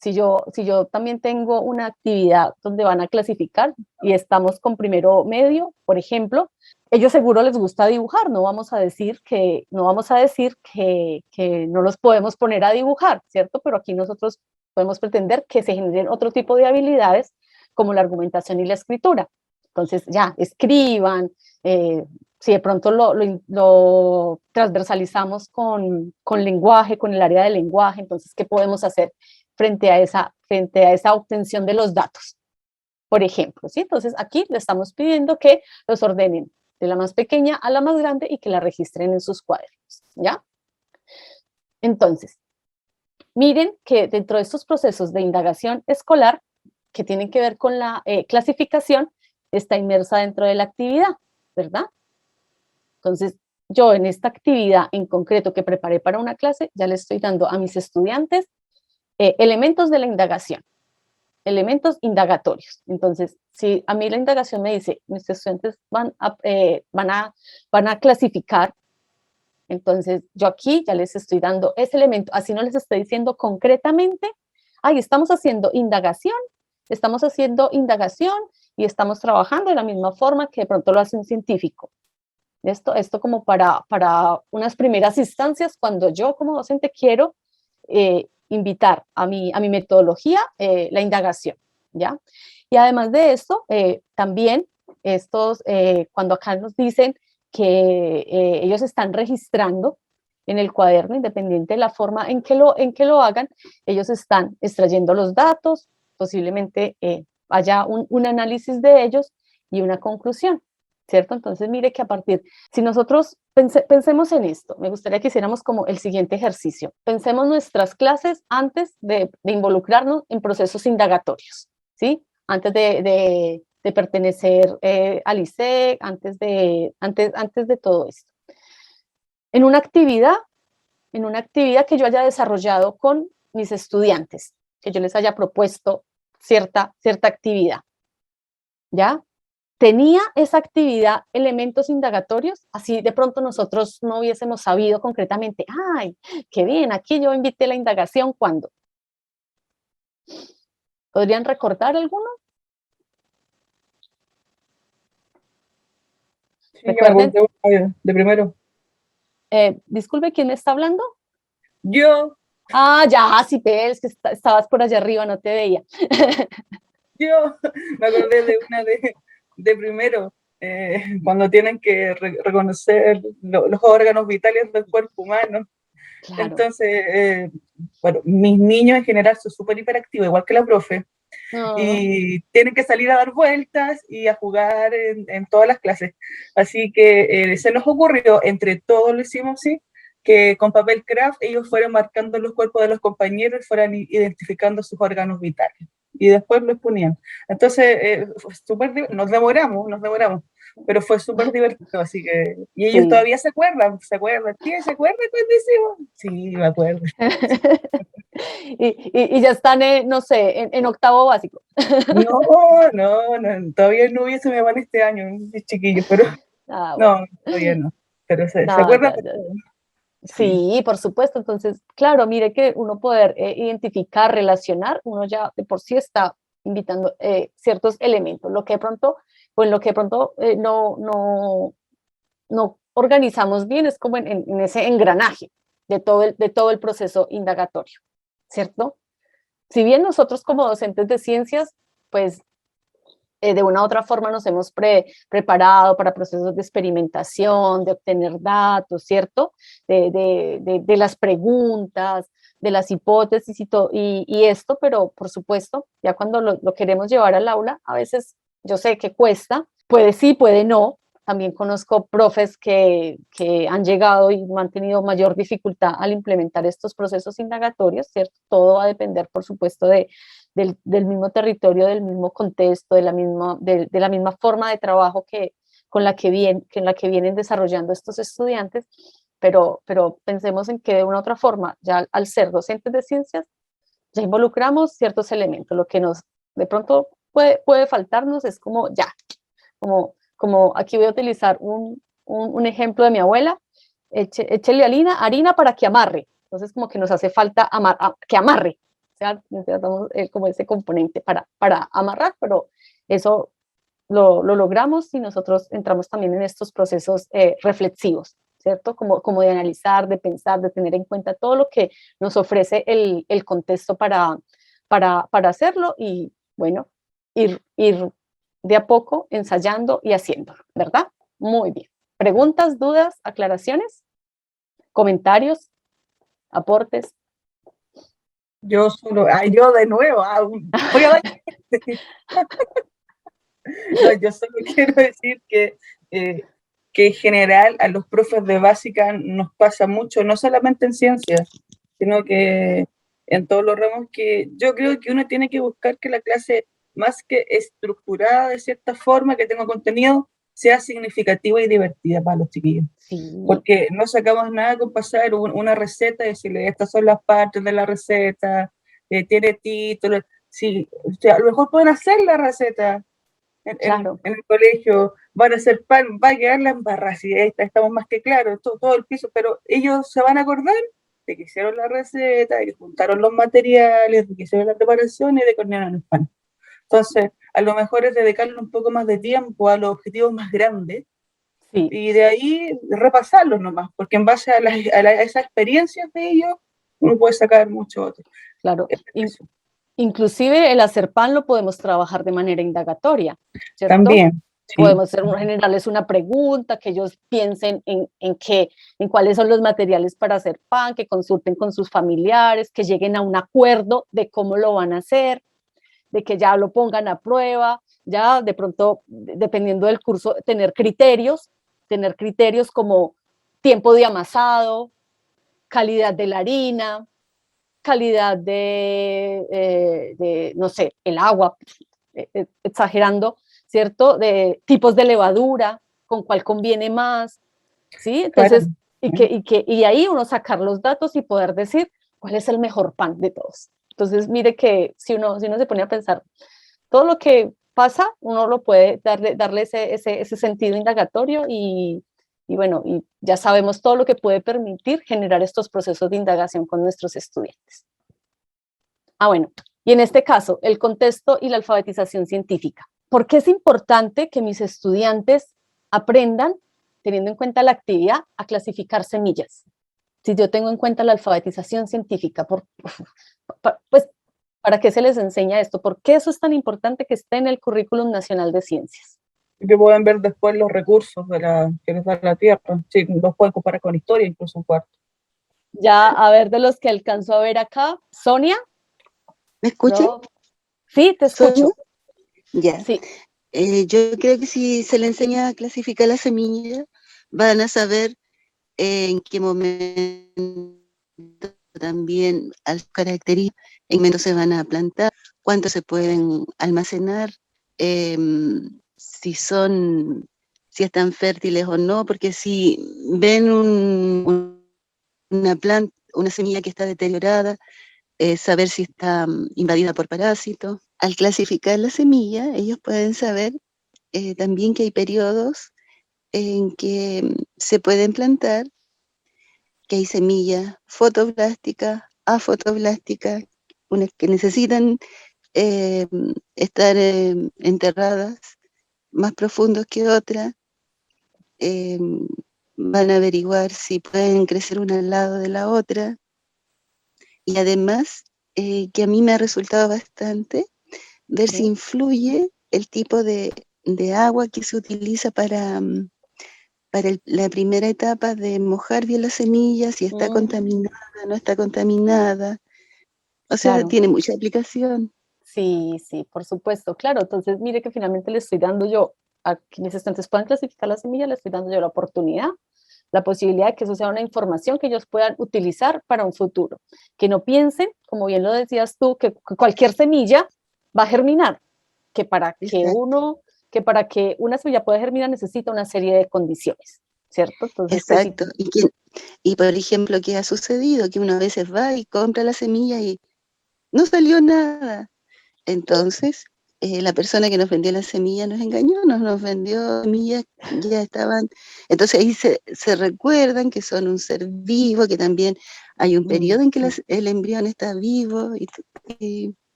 Si yo también tengo una actividad donde van a clasificar y estamos con primero medio, por ejemplo, ellos seguro les gusta dibujar, no vamos a decir que no los podemos poner a dibujar, ¿cierto? Pero aquí nosotros podemos pretender que se generen otro tipo de habilidades como la argumentación y la escritura. Entonces ya, escriban, si de pronto lo transversalizamos con lenguaje, con el área del lenguaje, entonces, ¿qué podemos hacer frente a esa obtención de los datos? Por ejemplo, ¿sí? Entonces aquí le estamos pidiendo que los ordenen de la más pequeña a la más grande y que la registren en sus cuadernos, ¿ya? Entonces, miren que dentro de estos procesos de indagación escolar, que tienen que ver con la clasificación, está inmersa dentro de la actividad, ¿verdad? Entonces, yo en esta actividad en concreto que preparé para una clase, ya le estoy dando a mis estudiantes elementos de la indagación, elementos indagatorios. Entonces, si a mí la indagación me dice, mis estudiantes van a clasificar, entonces yo aquí ya les estoy dando ese elemento, así no les estoy diciendo concretamente, ay, estamos haciendo indagación y estamos trabajando de la misma forma que de pronto lo hace un científico. Esto como para unas primeras instancias, cuando yo como docente quiero invitar a mi metodología la indagación, ¿ya? Y además de esto, también cuando acá nos dicen que ellos están registrando en el cuaderno, independiente de la forma en que lo hagan, ellos están extrayendo los datos, posiblemente haya un análisis de ellos y una conclusión, ¿cierto? Entonces, mire que si nosotros pensemos en esto, me gustaría que hiciéramos como el siguiente ejercicio. Pensemos nuestras clases antes de involucrarnos en procesos indagatorios, ¿sí? Antes de pertenecer al ISEC, antes de todo esto. En una actividad que yo haya desarrollado con mis estudiantes, que yo les haya propuesto cierta actividad, ¿ya? ¿Tenía esa actividad elementos indagatorios? Así de pronto nosotros no hubiésemos sabido concretamente, ¡ay, qué bien! Aquí yo invité la indagación, ¿cuándo? ¿Podrían recordar alguno? Sí, Recuerden, yo me acuerdo de primero. disculpe, ¿quién me está hablando? Yo, Ah, ya, sí, es que estabas por allá arriba, no te veía. yo me acordé de una de primero, cuando tienen que reconocer los órganos vitales del cuerpo humano. Claro. Entonces, bueno, mis niños en general son súper hiperactivos, igual que la profe, No, y tienen que salir a dar vueltas y a jugar en todas las clases. Así que se nos ocurrió, entre todos lo hicimos así, que con papel craft ellos fueran marcando los cuerpos de los compañeros y fueran identificando sus órganos vitales. Y después los ponían. Entonces, nos demoramos, pero fue súper divertido, así que, y ellos sí. todavía se acuerdan, ¿Tía, se acuerdan cuando hicimos? Sí, me acuerdo. Y ya están, no sé, en octavo básico. No, todavía no hubiese me van este año, es chiquillo, pero Ah, bueno. no, todavía no. Pero se No, acuerdan ya, de ya. todo. Sí. Sí, por supuesto. Entonces, claro, mire que uno poder identificar, relacionar, uno ya de por sí está invitando ciertos elementos, lo que de pronto, pues lo que de pronto no organizamos bien es como en ese engranaje de todo el proceso indagatorio, ¿cierto? Si bien nosotros como docentes de ciencias, pues de una u otra forma nos hemos preparado para procesos de experimentación, de obtener datos, ¿cierto? De las preguntas, de las hipótesis y esto, pero por supuesto, ya cuando lo queremos llevar al aula, a veces yo sé que cuesta, puede sí, puede no. También conozco profes que han llegado y han tenido mayor dificultad al implementar estos procesos indagatorios, ¿cierto? Todo va a depender, por supuesto, del mismo territorio, del mismo contexto, de la misma forma de trabajo en la que vienen desarrollando estos estudiantes, pero pensemos en que de una u otra forma, ya al ser docentes de ciencias, ya involucramos ciertos elementos. Lo que nos de pronto puede faltarnos es como aquí voy a utilizar un ejemplo de mi abuela. échele harina para que amarre. Entonces como que nos hace falta que amarre, o sea, necesitamos como ese componente para amarrar, pero eso lo logramos si nosotros entramos también en estos procesos reflexivos, ¿cierto? Como de analizar, de pensar, de tener en cuenta todo lo que nos ofrece el contexto para hacerlo y, bueno, ir de a poco ensayando y haciéndolo, ¿verdad? Muy bien. ¿Preguntas, dudas, aclaraciones, comentarios, aportes? Yo solo, yo de nuevo, voy a dar. No, yo solo quiero decir que en general a los profes de básica nos pasa mucho, no solamente en ciencias, sino que en todos los ramos, que yo creo que uno tiene que buscar que la clase, más que estructurada de cierta forma, que tenga contenido, sea significativa y divertida para los chiquillos. Sí. Porque no sacamos nada con pasar una receta y decirle, estas son las partes de la receta, tiene título. Sí, o sea, a lo mejor pueden hacer la receta, Claro. en el colegio, van a hacer pan, va a quedar la embarrada, si estamos más que claros, todo el piso, pero ellos se van a acordar de que hicieron la receta, de que juntaron los materiales, de que hicieron la preparación y de que hornearon el pan. Entonces, a lo mejor es dedicarle un poco más de tiempo a los objetivos más grandes, Sí. y de ahí repasarlos nomás, porque en base a esas experiencias de ellos, uno puede sacar mucho otro. Claro. Inclusive el hacer pan lo podemos trabajar de manera indagatoria, ¿cierto? También. Sí. Podemos generarles una pregunta, que ellos piensen en cuáles son los materiales para hacer pan, que consulten con sus familiares, que lleguen a un acuerdo de cómo lo van a hacer, de que ya lo pongan a prueba, ya de pronto, dependiendo del curso, tener criterios como tiempo de amasado, calidad de la harina, calidad no sé, el agua, exagerando, ¿cierto? De tipos de levadura, con cuál conviene más, ¿sí? Entonces, claro. y ahí uno sacar los datos y poder decir cuál es el mejor pan de todos. Entonces, mire que si uno se pone a pensar, todo lo que pasa, uno lo puede darle ese sentido indagatorio y bueno, y ya sabemos todo lo que puede permitir generar estos procesos de indagación con nuestros estudiantes. Bueno, y en este caso, el contexto y la alfabetización científica. ¿Por qué es importante que mis estudiantes aprendan, teniendo en cuenta la actividad, a clasificar semillas? Si yo tengo en cuenta la alfabetización científica, pues, ¿para qué se les enseña esto? ¿Por qué eso es tan importante que esté en el Currículum Nacional de Ciencias? Que pueden ver después los recursos que nos da la Tierra. Sí, los pueden comparar con historia, incluso un cuarto. Ya, a ver, de los que alcanzo a ver acá, Sonia. ¿Me escuchan? Sí, te escucho. Ya. Sí. Yo creo que si se le enseña a clasificar las semillas, van a saber en qué momento también a las características, en qué momento se van a plantar, cuánto se pueden almacenar, si están fértiles o no, porque si ven una planta, una semilla que está deteriorada, saber si está invadida por parásitos. Al clasificar la semilla, ellos pueden saber también que hay periodos en que se pueden plantar, que hay semillas fotoblásticas, afotoblásticas, unas que necesitan estar enterradas más profundos que otras. Van a averiguar si pueden crecer una al lado de la otra. Y además, que a mí me ha resultado bastante, ver si influye el tipo de agua que se utiliza para la primera etapa de mojar bien las semillas, si está contaminada, no está contaminada. O sea, claro, tiene mucha aplicación. Sí, por supuesto, claro. Entonces, mire que finalmente le estoy dando yo a quienes estudiantes puedan clasificar la semilla, le estoy dando yo la oportunidad, la posibilidad de que eso sea una información que ellos puedan utilizar para un futuro. Que no piensen, como bien lo decías tú, que cualquier semilla va a germinar, que para que una semilla pueda germinar necesita una serie de condiciones, ¿cierto? Entonces, Exacto. Y por ejemplo, ¿qué ha sucedido? Que uno a veces va y compra la semilla y no salió nada. Entonces, la persona que nos vendió la semilla nos engañó, nos vendió semillas que ya estaban. Entonces ahí se recuerdan que son un ser vivo, que también hay un periodo en que el embrión está vivo.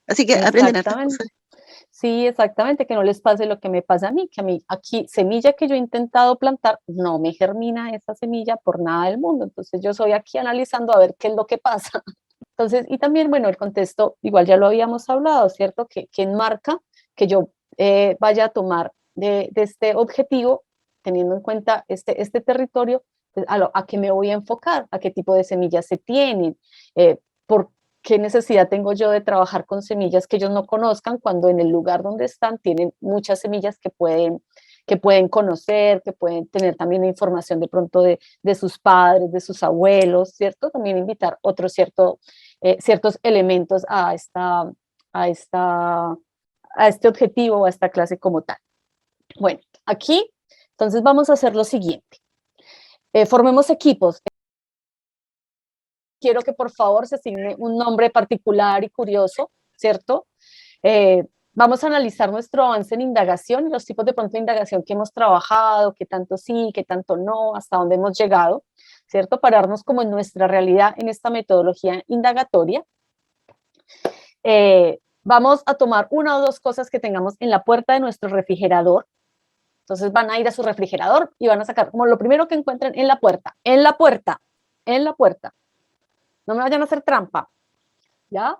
Así que aprenden hartas cosas. Sí, exactamente, que no les pase lo que me pasa a mí, que a mí aquí semilla que yo he intentado plantar, no me germina esa semilla por nada del mundo. Entonces yo soy aquí analizando a ver qué es lo que pasa. Entonces, y también, bueno, el contexto, igual ya lo habíamos hablado, ¿cierto? Que enmarca que yo vaya a tomar de este objetivo, teniendo en cuenta este territorio, pues, a qué me voy a enfocar, a qué tipo de semillas se tienen, por qué necesidad tengo yo de trabajar con semillas que ellos no conozcan cuando en el lugar donde están tienen muchas semillas que pueden conocer, que pueden tener también información de pronto de sus padres, de sus abuelos, ¿cierto? También invitar otros ciertos elementos a este objetivo, a esta clase como tal. Bueno, aquí, entonces vamos a hacer lo siguiente. Formemos equipos. Quiero que por favor se asigne un nombre particular y curioso, ¿cierto? Vamos a analizar nuestro avance en indagación y los tipos de pronto de indagación que hemos trabajado, qué tanto sí, qué tanto no, hasta dónde hemos llegado, ¿cierto? Pararnos como en nuestra realidad en esta metodología indagatoria. Vamos a tomar una o dos cosas que tengamos en la puerta de nuestro refrigerador. Entonces van a ir a su refrigerador y van a sacar como lo primero que encuentren en la puerta, en la puerta, en la puerta. No me vayan a hacer trampa, ¿ya?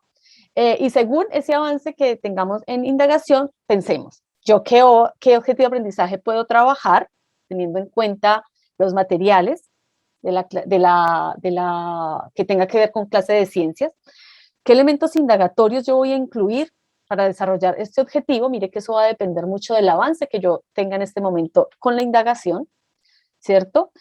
Y según ese avance que tengamos en indagación, pensemos, ¿yo qué objetivo de aprendizaje puedo trabajar teniendo en cuenta los materiales que tenga que ver con clase de ciencias? ¿Qué elementos indagatorios yo voy a incluir para desarrollar este objetivo? Mire que eso va a depender mucho del avance que yo tenga en este momento con la indagación, ¿cierto?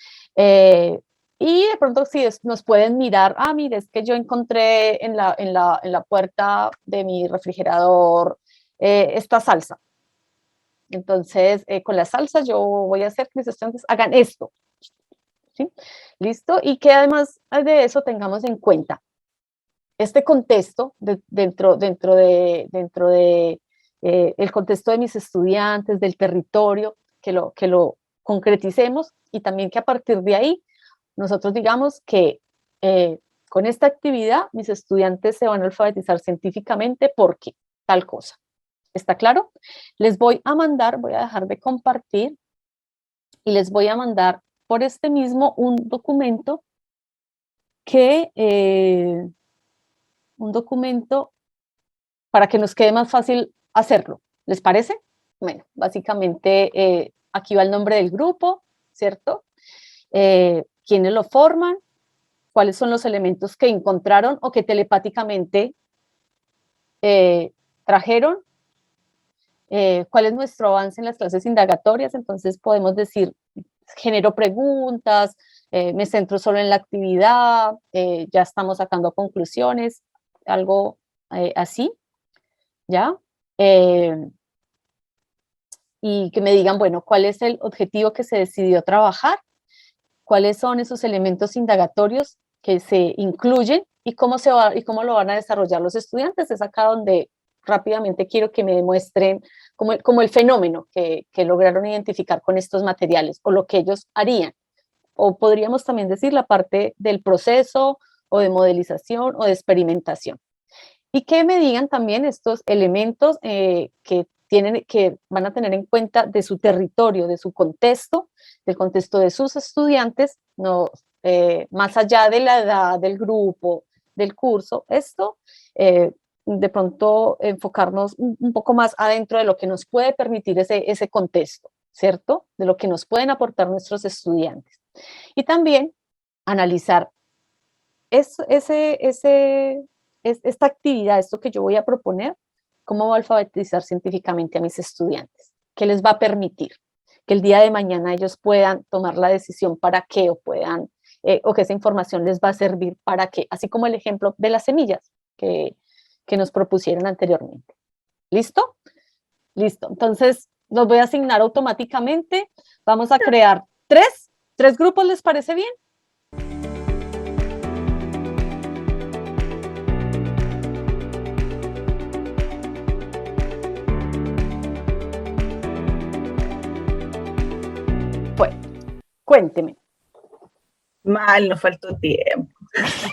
Y de pronto si nos pueden mirar, mire, es que yo encontré en la puerta de mi refrigerador esta salsa. Entonces, con la salsa yo voy a hacer que mis estudiantes hagan esto, ¿sí? ¿Listo? Y que además de eso tengamos en cuenta este contexto dentro de el contexto de mis estudiantes, del territorio, que lo concreticemos y también que a partir de ahí nosotros digamos que con esta actividad mis estudiantes se van a alfabetizar científicamente porque tal cosa. ¿Está claro? Les voy a mandar, voy a dejar de compartir y les voy a mandar por este mismo un documento para que nos quede más fácil hacerlo. ¿Les parece? Bueno, básicamente aquí va el nombre del grupo, ¿cierto? Quiénes lo forman, cuáles son los elementos que encontraron o que telepáticamente trajeron, cuál es nuestro avance en las clases indagatorias. Entonces podemos decir, genero preguntas, me centro solo en la actividad, ya estamos sacando conclusiones, algo así, ¿ya? Y que me digan, bueno, ¿cuál es el objetivo que se decidió trabajar? ¿Cuáles son esos elementos indagatorios que se incluyen y cómo lo van a desarrollar los estudiantes? Es acá donde rápidamente quiero que me demuestren como el fenómeno que lograron identificar con estos materiales o lo que ellos harían. O podríamos también decir la parte del proceso o de modelización o de experimentación. Y que me digan también estos elementos que van a tener en cuenta de su territorio, de su contexto, del contexto de sus estudiantes, no, más allá de la edad del grupo, del curso, esto de pronto enfocarnos un poco más adentro de lo que nos puede permitir ese contexto, ¿cierto? De lo que nos pueden aportar nuestros estudiantes. Y también analizar esta actividad, esto que yo voy a proponer, cómo va a alfabetizar científicamente a mis estudiantes, qué les va a permitir que el día de mañana ellos puedan tomar la decisión para qué o que esa información les va a servir para qué, así como el ejemplo de las semillas que nos propusieron anteriormente. ¿Listo? Listo. Entonces, los voy a asignar automáticamente. Vamos a crear tres grupos, ¿les parece bien? Cuénteme. Mal, nos faltó tiempo.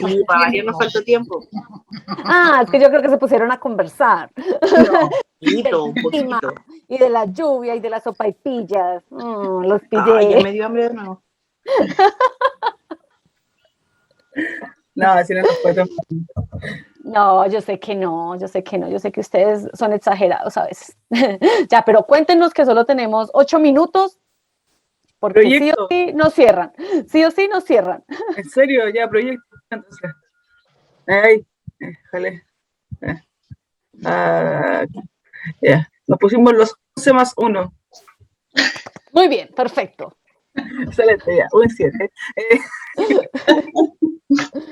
Y para varios nos faltó tiempo. Ah, es que yo creo que se pusieron a conversar. No, un Clima, poquito. y de la lluvia y de las sopaipillas. Los Ay, ya pillé. me dio hambre de nuevo. No, así no nos fue tan mal. No, yo sé que no, yo sé que no, yo sé que ustedes son exagerados a veces. Ya, pero cuéntenos que solo tenemos 8 minutos, porque sí o Proyecto, sí nos cierran. Sí o sí nos cierran. en serio, ya, proyecto. Entonces, ay, déjale. Ya, nos pusimos los 11 más 1. Muy bien, perfecto. Excelente, ya, un 7.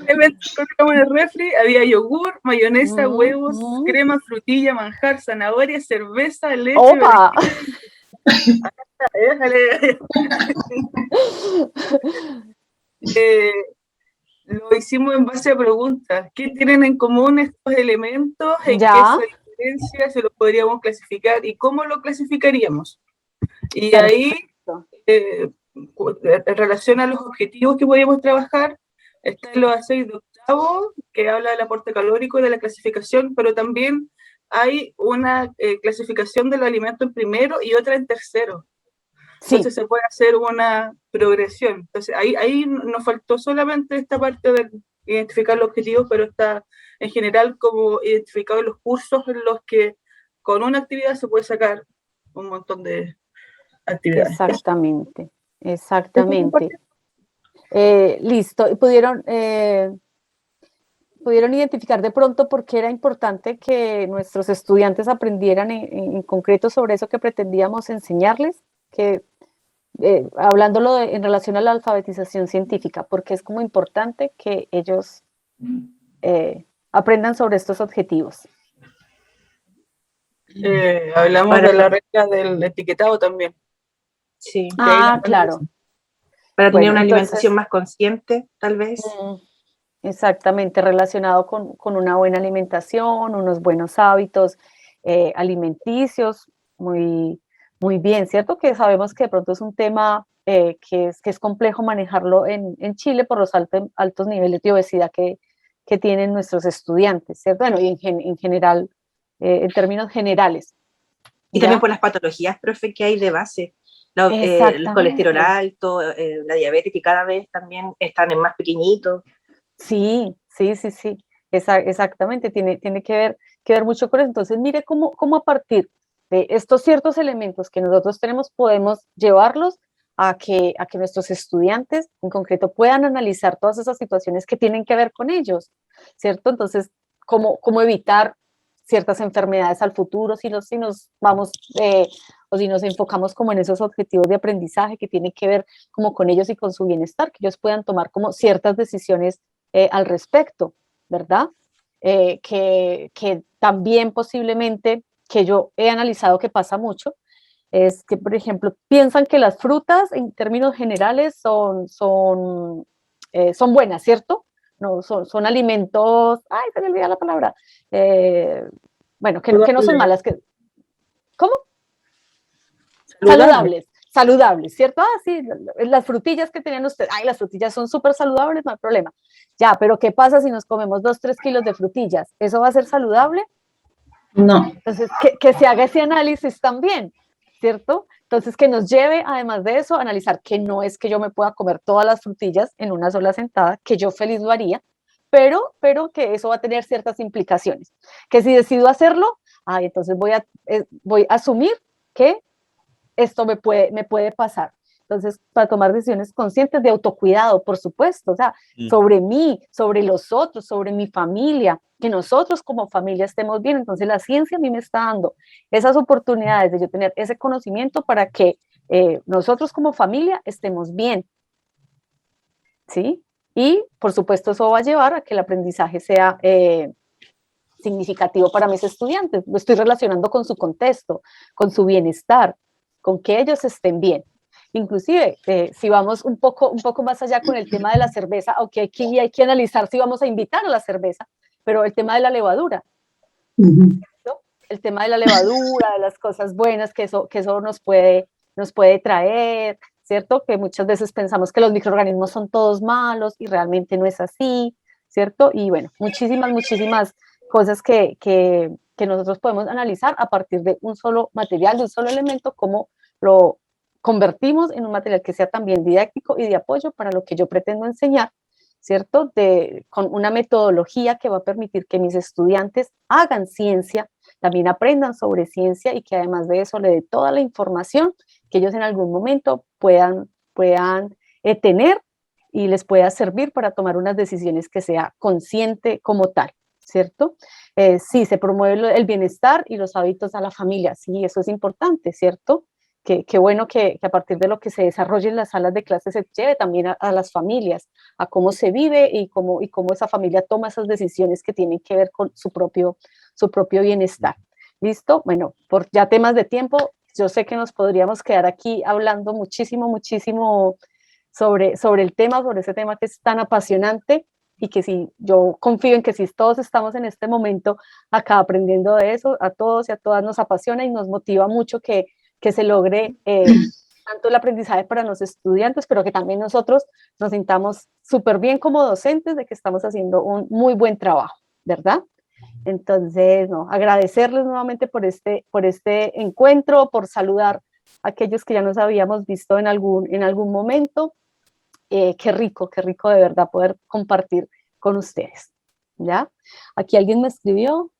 Elementos que encontramos en el refri, había yogur, mayonesa, huevos, crema, frutilla, manjar, zanahoria, cerveza, leche, ¡Opa! déjale. Lo hicimos en base a preguntas. ¿Qué tienen en común estos elementos? ¿En qué Ya, se diferencia? ¿Se lo podríamos clasificar? ¿Y cómo lo clasificaríamos? Y ahí, perfecto. en relación a los objetivos que podíamos trabajar, está el OA6 de octavo, que habla del aporte calórico y de la clasificación, pero también hay una clasificación del alimento en primero y otra en tercero. Entonces Sí, se puede hacer una progresión. Entonces ahí nos faltó solamente esta parte de identificar los objetivos, pero está en general como identificado los cursos en los que con una actividad se puede sacar un montón de actividades. exactamente, Eso comparto. exactamente. Listo. ¿Y pudieron identificar de pronto por qué era importante que nuestros estudiantes aprendieran en concreto sobre eso que pretendíamos enseñarles? Que, hablándolo en relación a la alfabetización científica, porque es como importante que ellos aprendan sobre estos objetivos. Hablamos Para, de la regla del etiquetado también. sí, Que ahí Ah, claro. para tener Bueno, una alimentación entonces, más consciente, tal vez. exactamente, relacionado con una buena alimentación, unos buenos hábitos alimenticios, muy, muy bien, ¿cierto? Que sabemos que de pronto es un tema que es complejo manejarlo en Chile por los altos niveles de obesidad que tienen nuestros estudiantes, ¿cierto? Bueno, y en general, en términos generales, Y también ¿ya? por las patologías, profe, que hay de base. El colesterol Exactamente. alto, la diabetes, que cada vez también están en más pequeñitos. Sí, sí, sí, sí, exactamente, tiene que ver mucho con eso. Entonces, mire cómo a partir de estos ciertos elementos que nosotros tenemos, podemos llevarlos a que nuestros estudiantes en concreto puedan analizar todas esas situaciones que tienen que ver con ellos, ¿cierto? Entonces, cómo evitar ciertas enfermedades al futuro si nos vamos o si nos enfocamos como en esos objetivos de aprendizaje que tienen que ver como con ellos y con su bienestar, que ellos puedan tomar como ciertas decisiones al respecto, ¿verdad? Que también posiblemente, que yo he analizado que pasa mucho, es que, por ejemplo, piensan que las frutas en términos generales son buenas, ¿cierto? No, son alimentos, ay, se me olvida la palabra, eh, bueno, que no son Saludable. malas, que, ¿cómo? Saludable. Saludables, ¿cierto? Ah, sí, las frutillas que tenían ustedes, ay, las frutillas son súper saludables, no hay problema. Ya, pero ¿qué pasa si nos comemos 2, 3 kilos de frutillas? ¿Eso va a ser saludable? No. Entonces, que se haga ese análisis también, ¿cierto? Entonces, que nos lleve, además de eso, a analizar que no es que yo me pueda comer todas las frutillas en una sola sentada, que yo feliz lo haría, pero que eso va a tener ciertas implicaciones. Que si decido hacerlo, ay, entonces voy a asumir que esto me puede pasar. Entonces, para tomar decisiones conscientes de autocuidado, por supuesto, o sea, sobre mí, sobre los otros, sobre mi familia, que nosotros como familia estemos bien. Entonces, la ciencia a mí me está dando esas oportunidades de yo tener ese conocimiento para que nosotros como familia estemos bien, ¿sí? Y, por supuesto, eso va a llevar a que el aprendizaje sea significativo para mis estudiantes. Lo estoy relacionando con su contexto, con su bienestar, con que ellos estén bien. Inclusive, si vamos un poco más allá con el tema de la cerveza, aunque aquí hay que analizar si vamos a invitar a la cerveza, pero el tema de la levadura, ¿no? El tema de la levadura, de las cosas buenas que eso nos puede traer, ¿cierto? Que muchas veces pensamos que los microorganismos son todos malos y realmente no es así, ¿cierto? Y bueno, muchísimas cosas que nosotros podemos analizar a partir de un solo material, de un solo elemento, cómo lo convertimos en un material que sea también didáctico y de apoyo para lo que yo pretendo enseñar, ¿cierto? Con una metodología que va a permitir que mis estudiantes hagan ciencia, también aprendan sobre ciencia y que además de eso le dé toda la información que ellos en algún momento puedan tener y les pueda servir para tomar unas decisiones que sea consciente como tal, ¿cierto? Sí, se promueve el bienestar y los hábitos a la familia, sí, eso es importante, ¿cierto? Qué bueno que a partir de lo que se desarrolle en las salas de clases se lleve también a las familias, a cómo se vive y cómo esa familia toma esas decisiones que tienen que ver con su propio bienestar. ¿Listo? Bueno, por ya temas de tiempo, yo sé que nos podríamos quedar aquí hablando muchísimo sobre el tema, sobre ese tema que es tan apasionante y que si yo confío en que si todos estamos en este momento acá aprendiendo de eso, a todos y a todas nos apasiona y nos motiva mucho que se logre tanto el aprendizaje para los estudiantes, pero que también nosotros nos sintamos súper bien como docentes de que estamos haciendo un muy buen trabajo, ¿verdad? Entonces, no, agradecerles nuevamente por este encuentro, por saludar a aquellos que ya nos habíamos visto en algún momento. Qué rico de verdad poder compartir con ustedes, ¿ya? Aquí alguien me escribió.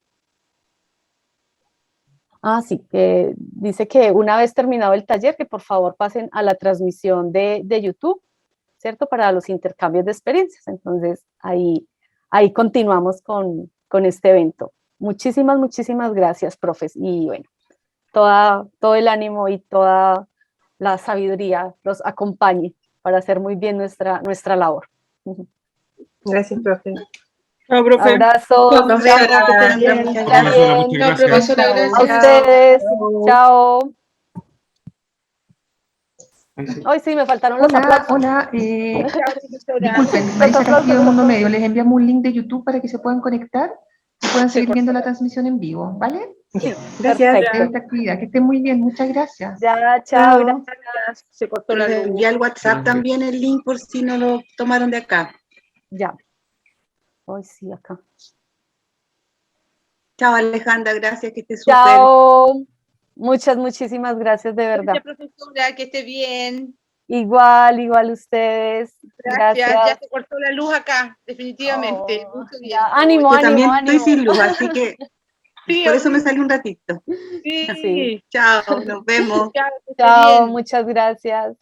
Ah, sí, que dice que una vez terminado el taller, que por favor pasen a la transmisión de YouTube, ¿cierto? Para los intercambios de experiencias. Entonces, ahí continuamos con este evento. Muchísimas gracias, profes. Y bueno, todo el ánimo y toda la sabiduría los acompañe para hacer muy bien nuestra labor. Gracias, profe. Chao, profe. Abrazos. Nos vemos, que estén bien. Muchas gracias. Chao, profesora, A gracias. ustedes. Chao. Ahí sí. Hoy sí, me faltaron los aplausos. Hola, disculpen, Marisa Castillo de Mundo Medio, les enviamos un link de YouTube para que se puedan conectar y puedan seguir viendo la transmisión en vivo, ¿vale? Sí, Gracias. De perfecto. esta actividad, que estén muy bien, muchas gracias. Ya, chao, Chao. gracias. Se cortó la Les luz. envié al WhatsApp también el link por si no lo tomaron de acá. Ya. Hoy sí, acá. Chao, Alejandra, gracias, que estés súper. Chao. Muchísimas gracias, de verdad. Gracias, profesora, que esté bien. Igual ustedes. Gracias. Ya se cortó la luz acá, definitivamente. Oh, Mucho bien. ya. Ánimo, Yo también estoy ánimo. sin luz, así que Sí, por eso me salí un ratito. sí. Sí. Chao, nos vemos. Chao, que esté Chao, bien. muchas gracias.